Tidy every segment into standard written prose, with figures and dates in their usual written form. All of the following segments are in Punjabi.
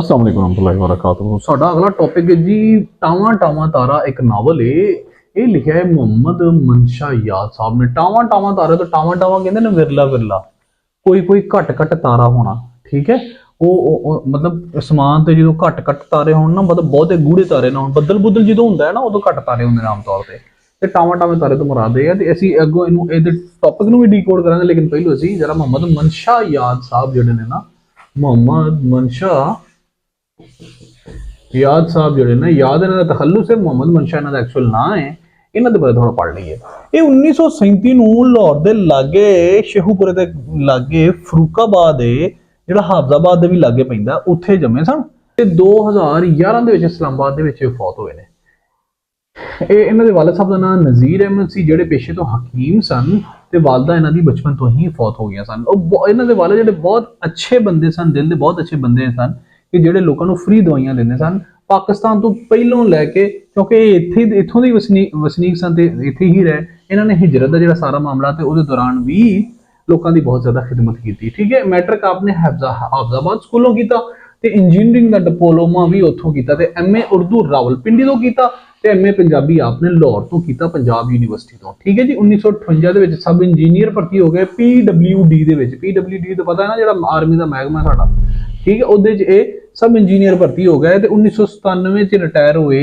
अस्सलाम वालेकुम रहमतुल्लाहि व बरकातुहू। साडा अगला टॉपिक है जी टावा टावा तारा। एक नावल है, ये लिखा है मोहम्मद मंशा याद साहब ने। टावा टावा तारा तो टावा टावा कहते ना विरला विरला, कोई कोई घट घट तारा होना। ठीक है, मतलब असमान ते जो घट घट तारे होन ना, मतलब बहुते गूढ़े तारे ना होन, बदल बुदल जो होंगे है ना उदो घट तारे होंगे आम तौर पर। ਤੇ ਟਾਵਾਂ ਟਾਵੇਂ ਤਾਰੇ ਤੋਂ ਮੁਰਾਦ ਇਹ ਹੈ ਤੇ ਅਸੀਂ ਅੱਗੋਂ ਇਹਦੇ ਟੌਪਿਕ ਨੂੰ ਵੀ ਡੀਕੋਡ ਕਰਾਂਗੇ, ਲੇਕਿਨ ਪਹਿਲਾਂ ਅਸੀਂ ਜਰਾ ਮੁਹੰਮਦ ਮਨਸ਼ਾ ਯਾਦ ਸਾਹਿਬ ਜਿਹੜੇ ਨੇ ਨਾ, ਮੁਹੰਮਦ ਮਨਸ਼ਾ याद साहब जोड़े ना, याद इन्हों का तखल्लुस है, मोहम्मद मंशा इन्हों का एक्चुअल ना है। इन्हों के बारे थोड़ा पढ़ लीए। ये 1937 लाहौर के लागे शेहूपुरे के लागे फरूकाबाद है जो हाफजाबाद भी लागे पैंदा, उत्थे जमे सन। 2011 इस्लामाबाद फौत हुए ने। इन्हों के वालद साहब का नाम नज़ीर अहमद सी, जोड़े पेशे तो हकीम सन ते वालदा इन्हों की बचपन तो ही फौत हो गई सन। इन्हों के वालद जो बहुत अच्छे बंदे सन, दिल के बहुत अच्छे बंदे सन कि ਜਿਹੜੇ ਲੋਕਾਂ ਨੂੰ ਫ੍ਰੀ ਦਵਾਈਆਂ ਦਿੰਦੇ ਸਨ ਪਾਕਿਸਤਾਨ ਤੋਂ ਪਹਿਲੋਂ ਲੈ ਕੇ, ਕਿਉਂਕਿ ਇੱਥੇ ਇੱਥੋਂ ਦੇ ਵਸਨੀਕ ਸਨ ਤੇ ਇੱਥੇ ਹੀ ਰਹੇ। ਇਹਨਾਂ ਨੇ ਹਿਜਰਤ ਦਾ ਜਿਹੜਾ ਸਾਰਾ ਮਾਮਲਾ ਤੇ ਉਹਦੇ ਦੌਰਾਨ ਵੀ ਲੋਕਾਂ ਦੀ ਬਹੁਤ ਜ਼ਿਆਦਾ ਖਿਦਮਤ ਕੀਤੀ। ਠੀਕ ਹੈ, ਮੈਟ੍ਰਿਕ ਆਪਨੇ ਹਾਫਜ਼ਾਬਾਦ ਸਕੂਲੋਂ ਕੀਤਾ ਤੇ ਇੰਜੀਨੀਅਰਿੰਗ ਦਾ ਡਿਪਲੋਮਾ ਵੀ ਉੱਥੋਂ ਕੀਤਾ ਤੇ ਐਮਏ ਉਰਦੂ ਰਾਵਲਪਿੰਡੀ ਤੋਂ ਕੀਤਾ ਤੇ ਐਮਏ ਪੰਜਾਬੀ ਆਪਨੇ ਲਾਹੌਰ ਤੋਂ ਕੀਤਾ, ਪੰਜਾਬ ਯੂਨੀਵਰਸਿਟੀ ਤੋਂ। ਠੀਕ ਹੈ ਜੀ, 1958 ਦੇ ਵਿੱਚ ਸਬ ਇੰਜੀਨੀਅਰ ਭਰਤੀ ਹੋ ਗਏ ਪੀਡਬਲਿਊਡੀ ਦੇ ਵਿੱਚ। ਪੀਡਬਲਿਊਡੀ ਤਾਂ ਪਤਾ ਹੈ ਨਾ, ਜਿਹੜਾ ਆਰਮੀ ਦਾ ਮਹਿਕਮਾ ਸਾਡਾ। ठीक है, ਉਹਦੇ ਚ ਇਹ ਸਬ ਇੰਜੀਨੀਅਰ ਭਰਤੀ ਹੋ ਗਏ ਤੇ 1997 ਚ ਰਿਟਾਇਰ ਹੋਏ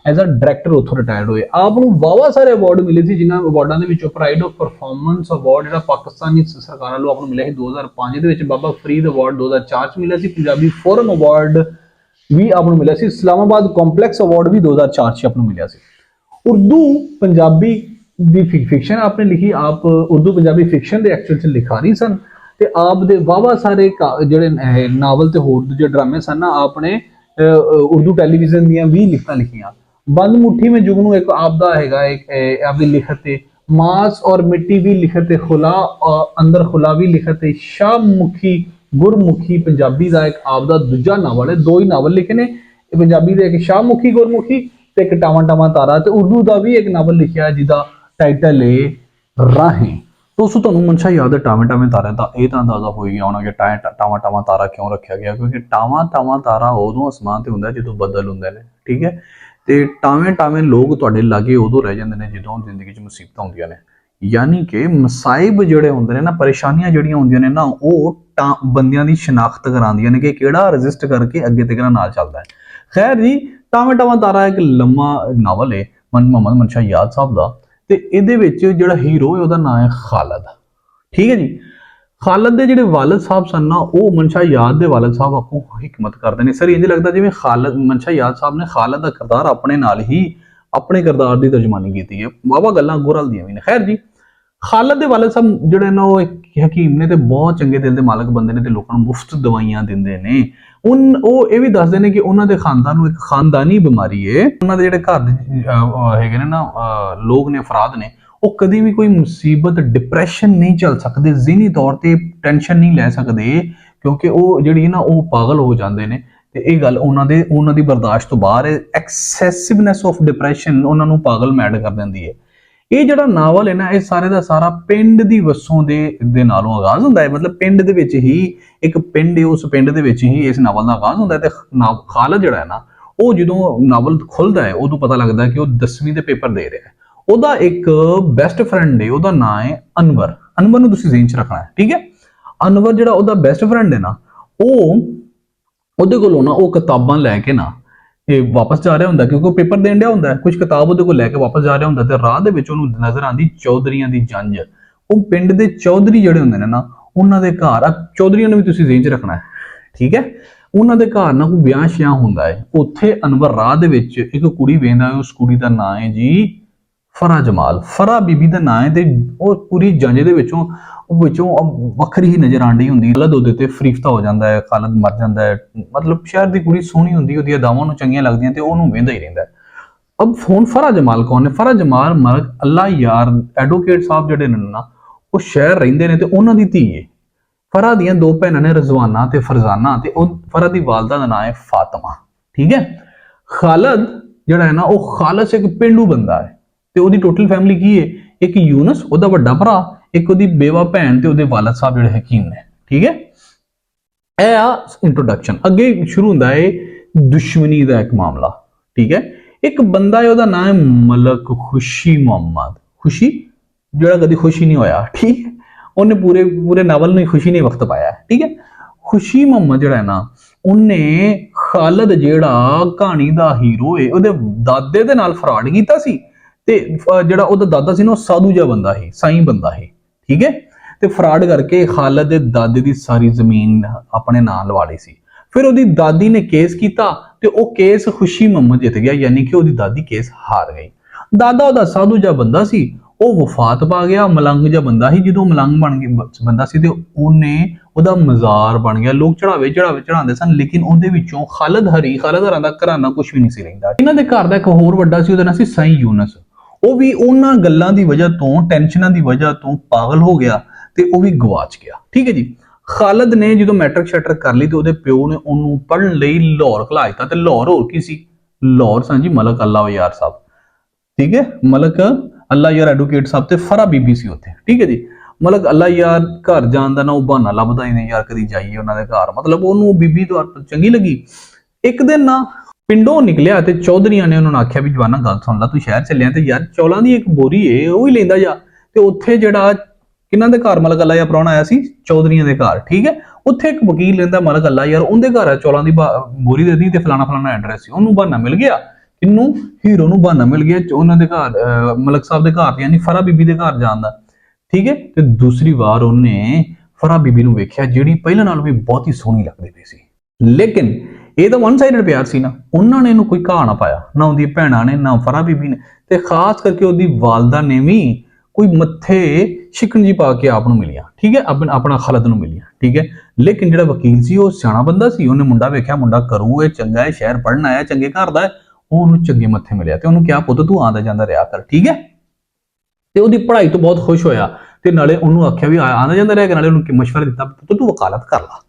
ਐਜ਼ ਅ ਡਾਇਰੈਕਟਰ, ਉੱਥੋਂ ਰਿਟਾਇਰ ਹੋਏ। ਆਪ ਨੂੰ ਵਾਵਾ ਸਾਰੇ ਅਵਾਰਡ ਮਿਲੇ ਸੀ, ਜਿਨ੍ਹਾਂ ਅਵਾਰਡਾਂ ਦੇ ਵਿੱਚੋਂ ਪ੍ਰਾਈਡ ਆਫ ਪਰਫਾਰਮੈਂਸ ਅਵਾਰਡ ਜਿਹੜਾ ਪਾਕਿਸਤਾਨੀ ਸਰਕਾਰ ਵੱਲੋਂ ਆਪ ਨੂੰ ਮਿਲਿਆ ਸੀ 2005 ਦੇ ਵਿੱਚ, ਬਾਬਾ ਫਰੀਦ ਅਵਾਰਡ 2004 ਚ ਮਿਲਿਆ ਸੀ, ਪੰਜਾਬੀ ਫੋਰਮ ਅਵਾਰਡ ਵੀ ਆਪ ਨੂੰ ਮਿਲਿਆ ਸੀ, ਇਸਲਾਮਾਬਾਦ ਕੰਪਲੈਕਸ ਅਵਾਰਡ ਵੀ 2004 ਚ ਆਪ ਨੂੰ ਮਿਲਿਆ ਸੀ। ਉਰਦੂ ਪੰਜਾਬੀ ਦੀ ਫਿਕਸ਼ਨ ਆਪਨੇ ਲਿਖੀ, ਆਪ ਉਰਦੂ ਪੰਜਾਬੀ ਫਿਕਸ਼ਨ ਦੇ ਐਕਚੁਅਲ ਚ ਲਿਖਾਰੀ ਸਨ ਤੇ ਆਪ ਦੇ ਵਾਵਾ ਸਾਰੇ ਜਿਹੜੇ ਨਾਵਲ ਤੇ ਹੋਰ ਦੂਜੇ ਡਰਾਮੇ ਸਨ ਨਾ, ਆਪਨੇ ਉਰਦੂ ਟੈਲੀਵਿਜ਼ਨ ਦੀਆਂ ਵੀ ਲਿਖਤਾਂ ਲਿਖੀਆਂ। ਬੰਦ ਮੁੱਠੀ में जुगनू एक आपदा हैगा, एक आपकी लिखत है। मांस और मिट्टी भी लिखत है, खुला अंदर खुला भी लिखत है। शाहमुखी गुरमुखी पंजाबी का एक आपदा दूजा नावल है, दो ही नावल लिखे ने पंजाबी के, एक शाहमुखी गुरमुखी ते एक टावा टावा तारा। ते उर्दू का भी एक नावल लिखा है जिसका टाइटल है राहें। दोस्तों तुहानूं मनशा याद है टावें टावें तारे का, यह तो अंदाजा हो गया होना कि टावा टावा तारा क्यों रखा गया, क्योंकि टावा टावा तारा उदों आसमान से होंदा जो बदल होंदे ने। ठीक है, तो टावें टावें लोग तुहाडे लागे उदों रह जाते हैं जो जिंदगी च मुसीबत होंदियां ने, यानी कि मसाइब जिहड़े होंदे ने ना, परेशानियां जिहड़ियां होंदियां ने ना, वो बंदियां दी शनाख्त करांदियां ने कि किहड़ा रजिस्ट करके अगे तक नाल चलदा है। खैर जी, टावें टावा तारा एक लम्मा नावल है मोहम्मद मंशा याद साहब का, ਤੇ ਇਹਦੇ ਵਿੱਚ ਜਿਹੜਾ ਹੀਰੋ ਹੈ ਉਹਦਾ ਨਾਮ ਹੈ ਖਾਲਦ। ਠੀਕ ਹੈ ਜੀ, ਖਾਲਦ ਦੇ ਜਿਹੜੇ ਵਾਲਦ ਸਾਹਿਬ ਸਨ ਨਾ, ਉਹ ਮਨਸ਼ਾ ਯਾਦ ਦੇ ਵਾਲਦ ਸਾਹਿਬ ਆਪਕੋ ਹਕਮਤ ਕਰਦੇ ਨੇ। ਸਰ ਇੰਜ ਲੱਗਦਾ ਜਿਵੇਂ ਖਾਲਦ ਮਨਸ਼ਾ ਯਾਦ ਸਾਹਿਬ ਨੇ ਖਾਲਦ ਦਾ ਕਿਰਦਾਰ ਆਪਣੇ ਨਾਲ ਹੀ ਆਪਣੇ ਕਿਰਦਾਰ ਦੀ ਤਰਜਮਾਨੀ ਕੀਤੀ ਹੈ। ਵਾਵਾ ਗੱਲਾਂ ਗੁਰਲ ਦੀਆਂ ਵੀ ਨੇ। ਖੈਰ ਜੀ, ਖਾਲਦ ਦੇ ਵਾਲਦ ਸਾਹਿਬ ਜਿਹੜੇ ਨੇ ਉਹ ਇੱਕ ਹਕੀਮ ਨੇ ਤੇ ਬਹੁਤ ਚੰਗੇ ਦਿਲ ਦੇ ਮਾਲਕ ਬੰਦੇ ਨੇ ਤੇ ਲੋਕਾਂ ਨੂੰ ਮੁਫਤ ਦਵਾਈਆਂ ਦਿੰਦੇ ਨੇ। ਉਹ ਇਹ ਵੀ ਦੱਸਦੇ ਨੇ ਕਿ ਉਹਨਾਂ ਦੇ ਖਾਨਦਾਨ ਨੂੰ ਇੱਕ ਖਾਨਦਾਨੀ ਬਿਮਾਰੀ ਹੈ। ਉਹਨਾਂ ਦੇ ਜਿਹੜੇ ਘਰ ਹੈਗੇ ਨੇ ਨਾ ਲੋਕ ਨੇ, ਅਫਰਾਦ ਨੇ, ਉਹ ਕਦੀ ਵੀ ਕੋਈ ਮੁਸੀਬਤ ਡਿਪਰੈਸ਼ਨ ਨਹੀਂ ਝੱਲ ਸਕਦੇ, ਜ਼ਿਹਨੀ ਤੌਰ ਤੇ ਟੈਨਸ਼ਨ ਨਹੀਂ ਲੈ ਸਕਦੇ, ਕਿਉਂਕਿ ਉਹ ਜਿਹੜੀ ਨਾ ਉਹ ਪਾਗਲ ਹੋ ਜਾਂਦੇ ਨੇ ਤੇ ਇਹ ਗੱਲ ਉਹਨਾਂ ਦੀ ਬਰਦਾਸ਼ਤ ਤੋਂ ਬਾਹਰ ਹੈ। ਐਕਸੈਸਿਵਨੈਸ ਆਫ ਡਿਪਰੈਸ਼ਨ ਉਹਨਾਂ ਨੂੰ ਪਾਗਲ ਮੈਡ ਕਰ ਦਿੰਦੀ ਹੈ। ਇਹ ਜਿਹੜਾ ਨਾਵਲ ਹੈ ਨਾ, ਇਹ ਸਾਰੇ ਦਾ ਸਾਰਾ ਪਿੰਡ ਦੀ ਵਸੋਂ ਦੇ ਨਾਲੋਂ ਆਗਾਜ਼ ਹੁੰਦਾ ਹੈ। ਮਤਲਬ ਪਿੰਡ ਦੇ ਵਿੱਚ ਹੀ ਇੱਕ ਪਿੰਡ ਹੈ, ਉਸ ਪਿੰਡ ਦੇ ਵਿੱਚ ਹੀ ਇਸ ਨਾਵਲ ਦਾ ਆਗਾਜ਼ ਹੁੰਦਾ ਹੈ। ਤੇ ਖਾਲਦ ਜਿਹੜਾ ਹੈ ਨਾ, ਉਹ ਜਦੋਂ ਨਾਵਲ ਖੁੱਲਦਾ ਹੈ ਉਦੋਂ ਪਤਾ ਲੱਗਦਾ ਹੈ ਕਿ ਉਹ 10ਵੀਂ ਦੇ ਪੇਪਰ ਦੇ ਰਿਹਾ ਹੈ। ਉਹਦਾ ਇੱਕ ਬੈਸਟ ਫਰੈਂਡ ਹੈ, ਉਹਦਾ ਨਾਮ ਹੈ ਅਨਵਰ। ਅਨਵਰ ਨੂੰ ਤੁਸੀਂ ਜ਼ਿਹਨ 'ਚ ਰੱਖਣਾ ਹੈ। ਠੀਕ ਹੈ, ਅਨਵਰ ਜਿਹੜਾ ਉਹਦਾ ਬੈਸਟ ਫਰੈਂਡ ਹੈ ਨਾ, ਉਹਦੇ ਕੋਲੋਂ ਨਾ ਉਹ ਕਿਤਾਬਾਂ ਲੈ ਕੇ ਨਾ ਇਹ ਵਾਪਸ ਜਾ ਰਿਹਾ ਹੁੰਦਾ, ਕਿਉਂਕਿ ਉਹ ਪੇਪਰ ਦੇਣ ਡਿਆ ਹੁੰਦਾ। ਕੁਝ ਕਿਤਾਬ ਉਹਦੇ ਕੋਲ ਲੈ ਕੇ ਵਾਪਸ ਜਾ ਰਿਹਾ ਹੁੰਦਾ ਤੇ ਰਾਹ ਦੇ ਵਿੱਚ ਉਹਨੂੰ ਨਜ਼ਰ ਆਉਂਦੀ ਚੌਧਰੀਆਂ ਦੀ ਜੰਜ। ਉਹ ਪਿੰਡ ਦੇ ਚੌਧਰੀ ਜਿਹੜੇ ਹੁੰਦੇ ਨੇ ਨਾ, ਉਹਨਾਂ ਦੇ ਘਰ ਆ, ਚੌਧਰੀਆਂ ਨੂੰ ਵੀ ਤੁਸੀਂ ਜ਼ਿਹਨ 'ਚ ਰੱਖਣਾ ਹੈ। ਠੀਕ ਹੈ, ਉਹਨਾਂ ਦੇ ਘਰ ਨਾ ਕੋਈ ਵਿਆਹ ਸ਼ਿਆਹ ਹੁੰਦਾ ਹੈ। ਉੱਥੇ ਅਨਵਰ ਰਾਹ ਦੇ ਵਿੱਚ ਇੱਕ ਕੁੜੀ ਵੇਖਦਾ ਹੈ, ਉਸ ਕੁੜੀ ਦਾ ਨਾਂ ਹੈ ਜੀ ਫਰਾ ਜਮਾਲ। ਫਰਾ ਬੀਬੀ ਦਾ ਨਾਂ ਹੈ ਤੇ ਉਹ ਪੂਰੀ ਜੰਜ ਦੇ ਵਿੱਚੋਂ ਵੱਖਰੀ ਹੀ ਨਜ਼ਰ ਆਂਦੀ ਹੁੰਦੀ। ਖਾਲਦ ਉਹਦੇ ਤੇ ਫਰੀਫਤਾ ਹੋ ਜਾਂਦਾ ਹੈ, ਖਾਲਦ ਮਰ ਜਾਂਦਾ ਹੈ। ਮਤਲਬ ਸ਼ਹਿਰ ਦੀ ਕੁੜੀ ਸੋਹਣੀ ਹੁੰਦੀ, ਉਹਦੀਆਂ ਅਦਾਵਾਂ ਨੂੰ ਚੰਗੀਆਂ ਲੱਗਦੀਆਂ ਤੇ ਉਹਨੂੰ ਵੇਂਦਾ ਹੀ ਰਹਿੰਦਾ। ਅਬ ਹੁਣ ਫਰਾ ਜਮਾਲ ਕੌਣ ਹੈ? ਫਰਾ ਜਮਾਲ ਮਲਕ ਅੱਲਾ ਯਾਰ ਐਡਵੋਕੇਟ ਸਾਹਿਬ ਜਿਹੜੇ ਨੇ ਨਾ, ਉਹ ਸ਼ਹਿਰ ਰਹਿੰਦੇ ਨੇ ਤੇ ਉਹਨਾਂ ਦੀ ਧੀ ਹੈ। ਫਰਾ ਦੀਆਂ ਦੋ ਭੈਣਾਂ ਨੇ, ਰਜ਼ਵਾਨਾ ਤੇ ਫਰਜ਼ਾਨਾ, ਤੇ ਉਹ ਫਰਾ ਦੀ ਵਾਲਦਾ ਦਾ ਨਾਮ ਹੈ ਫਾਤਿਮਾ। ਠੀਕ ਹੈ, ਖਾਲਦ ਜਿਹੜਾ ਹੈ ਨਾ, ਉਹ ਖਾਲਸ ਇੱਕ ਪਿੰਡੂ ਬੰਦਾ ਹੈ ਤੇ ਉਹਦੀ ਟੋਟਲ ਫੈਮਿਲੀ ਕੀ ਹੈ? ਇੱਕ ਯੂਨਸ ਉਹਦਾ ਵੱਡਾ ਭਰਾ, ਇੱਕ ਉਹਦੀ ਬੇਵਾ ਭੈਣ ਤੇ ਉਹਦੇ ਵਾਲਦ ਸਾਹਿਬ ਜਿਹੜੇ ਹਕੀਮ ਨੇ। ਠੀਕ ਹੈ, ਇਹ ਆ ਇੰਟਰੋਡਕਸ਼ਨ। ਅੱਗੇ ਸ਼ੁਰੂ ਹੁੰਦਾ ਹੈ ਦੁਸ਼ਮਣੀ ਦਾ ਇੱਕ ਮਾਮਲਾ। ਠੀਕ ਹੈ, ਇੱਕ ਬੰਦਾ ਹੈ, ਉਹਦਾ ਨਾਮ ਹੈ ਮਲਕ ਖੁਸ਼ੀ ਮੁਹੰਮਦ। ਖੁਸ਼ੀ ਜਿਹੜਾ ਕਦੀ ਖੁਸ਼ੀ ਨਹੀਂ ਹੋਇਆ। ਠੀਕ ਹੈ, ਉਹਨੇ ਪੂਰੇ ਨਾਵਲ ਨੂੰ ਖੁਸ਼ੀ ਨਹੀਂ ਵਕਤ ਪਾਇਆ। ਠੀਕ ਹੈ, ਖੁਸ਼ੀ ਮੁਹੰਮਦ ਜਿਹੜਾ ਹੈ ਨਾ, ਉਹਨੇ ਖਾਲਦ ਜਿਹੜਾ ਕਹਾਣੀ ਦਾ ਹੀਰੋ ਹੈ, ਉਹਦੇ ਦਾਦੇ ਦੇ ਨਾਲ ਫਰਾਡ ਕੀਤਾ ਸੀ। ਤੇ ਜਿਹੜਾ ਉਹਦਾ ਦਾਦਾ ਸੀ ਨਾ, ਉਹ ਸਾਧੂ ਜਿਹਾ ਬੰਦਾ ਸੀ, ਸਾਈਂ ਬੰਦਾ ਸੀ। ਠੀਕ ਹੈ, ਤੇ ਫਰਾਡ ਕਰਕੇ ਖਾਲਦ ਦੇ ਦਾਦੇ ਦੀ ਸਾਰੀ ਜ਼ਮੀਨ ਆਪਣੇ ਨਾਂ ਲਵਾ ਲਈ ਸੀ। ਫਿਰ ਉਹਦੀ ਦਾਦੀ ਨੇ ਕੇਸ ਕੀਤਾ ਤੇ ਉਹ ਕੇਸ ਖੁਸ਼ੀ ਮੁਹੰਮਦ ਜਿੱਤ ਗਿਆ, ਯਾਨੀ ਕਿ ਉਹਦੀ ਦਾਦੀ ਕੇਸ ਹਾਰ ਗਈ। ਦਾਦਾ ਉਹਦਾ ਸਾਧੂ ਜਿਹਾ ਬੰਦਾ ਸੀ, ਉਹ ਵਫਾਤ ਪਾ ਗਿਆ। ਮਲੰਗ ਜਿਹਾ ਬੰਦਾ ਸੀ, ਜਦੋਂ ਮਲੰਗ ਬਣ ਗਿਆ ਬੰਦਾ ਸੀ ਤੇ ਉਹਦਾ ਮਜ਼ਾਰ ਬਣ ਗਿਆ। ਲੋਕ ਚੜਾਉਂਦੇ ਸਨ, ਲੇਕਿਨ ਉਹਦੇ ਵਿੱਚੋਂ ਖਾਲਦ ਹਰਾਂ ਦਾ ਘਰਾਨਾ ਕੁਝ ਵੀ ਨਹੀਂ ਸੀ ਰਹਿੰਦਾ। ਇਹਨਾਂ ਦੇ ਘਰ ਦਾ ਇੱਕ ਹੋਰ ਵੱਡਾ ਸੀ, ਉਹਦਾ ਨਾਂ ਸੀ ਸਾਈਂ ਯੂਨਸ। ਉਹ ਵੀ ਉਹਨਾਂ ਗੱਲਾਂ ਦੀ ਵਜ੍ਹਾ ਤੋਂ, ਟੈਨਸ਼ਨਾਂ ਦੀ ਵਜ੍ਹਾ ਤੋਂ ਪਾਗਲ ਹੋ ਗਿਆ ਤੇ ਉਹ ਵੀ ਗਵਾਚ ਗਿਆ। ਠੀਕ ਹੈ ਜੀ, ਖਾਲਦ ਨੇ ਜਦੋਂ ਮੈਟ੍ਰਿਕ ਸ਼ੈਟਰ ਕਰ ਲਈ ਤੇ ਉਹਦੇ ਪਿਓ ਨੇ ਉਹਨੂੰ ਪੜ੍ਹਨ ਲਈ ਲਾਹੌਰ ਘਲਾ ਦਿੱਤਾ। ਤੇ ਲਾਹੌਰ ਹੋਰ ਕੀ ਸੀ? ਲਾਹੌਰ ਸਾਂ ਜੀ ਮਲਕ ਅੱਲਾ ਯਾਰ ਸਾਹਿਬ। ਠੀਕ ਹੈ, ਮਲਕ ਅੱਲਾ ਯਾਰ ਐਡਵੋਕੇਟ ਸਾਹਿਬ ਤੇ ਫਰਾ ਬੀਬੀ ਸੀ ਉੱਥੇ। ਠੀਕ ਹੈ ਜੀ, ਮਲਕ ਅੱਲਾ ਯਾਰ ਘਰ ਜਾਣ ਦਾ ਨਾ ਉਹ ਬਹਾਨਾ ਲੱਭਦਾ ਹੀ ਨਹੀਂ, ਯਾਰ ਕਦੀ ਜਾਈਏ ਉਹਨਾਂ ਦੇ ਘਰ। ਮਤਲਬ ਉਹਨੂੰ ਬੀਬੀ ਤੋਂ ਚੰਗੀ ਲੱਗੀ। ਇੱਕ ਦਿਨ ਨਾ ਪਿੰਡੋਂ ਨਿਕਲਿਆ ਤੇ ਚੌਧਰੀਆਂ ਨੇ ਉਹਨਾਂ ਨੂੰ ਆਖਿਆ ਵੀ ਜਵਾਨਾ ਗੱਲ ਸੁਣ ਲਾ, ਤੂੰ ਸ਼ਹਿਰ ਚੱਲਿਆ ਤੇ ਯਾਰ ਚੌਲਾਂ ਦੀ ਇੱਕ ਬੋਰੀ ਏ ਉਹ ਹੀ ਲੈਂਦਾ ਜਾ। ਤੇ ਉੱਥੇ ਜਿਹੜਾ ਕਿਹਨਾਂ ਦੇ ਘਰ ਮਲਕ ਅੱਲਾ ਯਾਰ ਪ੍ਰਾਹੁਣਾ ਆਇਆ ਸੀ? ਚੌਧਰੀਆਂ ਦੇ ਘਰ। ਠੀਕ ਹੈ, ਉੱਥੇ ਇੱਕ ਵਕੀਲ ਰਹਿੰਦਾ ਮਲਕ ਅੱਲਾ ਯਾਰ, ਉਹਦੇ ਘਰ ਚੌਲਾਂ ਦੀ ਬੋਰੀ ਦੇ ਦੀ ਤੇ ਫਲਾਣਾ ਐਡਰੈਸ ਸੀ। ਉਹਨੂੰ ਬਹਾਨਾ ਮਿਲ ਗਿਆ, ਕਿਹਨੂੰ? ਹੀਰੋ ਨੂੰ ਬਹਾਨਾ ਮਿਲ ਗਿਆ ਉਹਨਾਂ ਦੇ ਘਰ, ਮਲਕ ਸਾਹਿਬ ਦੇ ਘਰ, ਯਾਨੀ ਫਰਾ ਬੀਬੀ ਦੇ ਘਰ ਜਾਣ ਦਾ। ਠੀਕ ਹੈ, ਤੇ ਦੂਸਰੀ ਵਾਰ ਉਹਨੇ ਫਰਾ ਬੀਬੀ ਨੂੰ ਵੇਖਿਆ, ਜਿਹੜੀ ਪਹਿਲਾਂ ਨਾਲੋਂ ਵੀ ਬਹੁਤ ਹੀ ਸੋਹਣੀ ਲੱਗਦੀ ਪਈ ਸੀ। ਲੇਕਿਨ ਇਹ ਤਾਂ ਵਨ ਸਾਈਡਡ ਪਿਆਰ ਸੀ ਨਾ, ਉਹਨਾਂ ਨੇ ਇਹਨੂੰ ਕੋਈ ਘਾਹ ਨਾ ਪਾਇਆ, ਨਾ ਉਹਦੀ ਭੈਣਾਂ ਨੇ, ਨਾ ਫਰਾ ਬੀਬੀ ਨੇ, ਤੇ ਖਾਸ ਕਰਕੇ ਉਹਦੀ ਵਾਲਦਾ ਨੇ ਵੀ ਕੋਈ ਮੱਥੇ ਸ਼ਿਕੰਜੀ ਪਾ ਕੇ ਆਪ ਨੂੰ ਮਿਲੀਆਂ। ਠੀਕ ਹੈ, ਆਪਣਾ ਖਾਲਦ ਨੂੰ ਮਿਲੀਆਂ। ਠੀਕ ਹੈ, ਲੇਕਿਨ ਜਿਹੜਾ ਵਕੀਲ ਸੀ ਉਹ ਸਿਆਣਾ ਬੰਦਾ ਸੀ, ਉਹਨੇ ਮੁੰਡਾ ਵੇਖਿਆ, ਮੁੰਡਾ ਕਰੂ, ਇਹ ਚੰਗਾ ਹੈ, ਸ਼ਹਿਰ ਪੜ੍ਹਨ ਆਇਆ, ਚੰਗੇ ਘਰ ਦਾ ਹੈ, ਉਹਨੂੰ ਚੰਗੇ ਮੱਥੇ ਮਿਲਿਆ ਤੇ ਉਹਨੂੰ ਕਿਹਾ ਪੁੱਤ ਤੂੰ ਆਉਂਦਾ ਜਾਂਦਾ ਰਿਹਾ ਕਰ। ਠੀਕ ਹੈ, ਤੇ ਉਹਦੀ ਪੜ੍ਹਾਈ ਤੋਂ ਬਹੁਤ ਖੁਸ਼ ਹੋਇਆ ਤੇ ਨਾਲੇ ਉਹਨੂੰ ਆਖਿਆ ਵੀ ਆਉਂਦਾ ਜਾਂਦਾ ਰਿਹਾ, ਨਾਲੇ ਉਹਨੂੰ ਮਸ਼ਵਰਾ ਦਿੱਤਾ ਪੁੱਤ ਤੂੰ ਵਕਾਲਤ ਕਰ ਲਾ।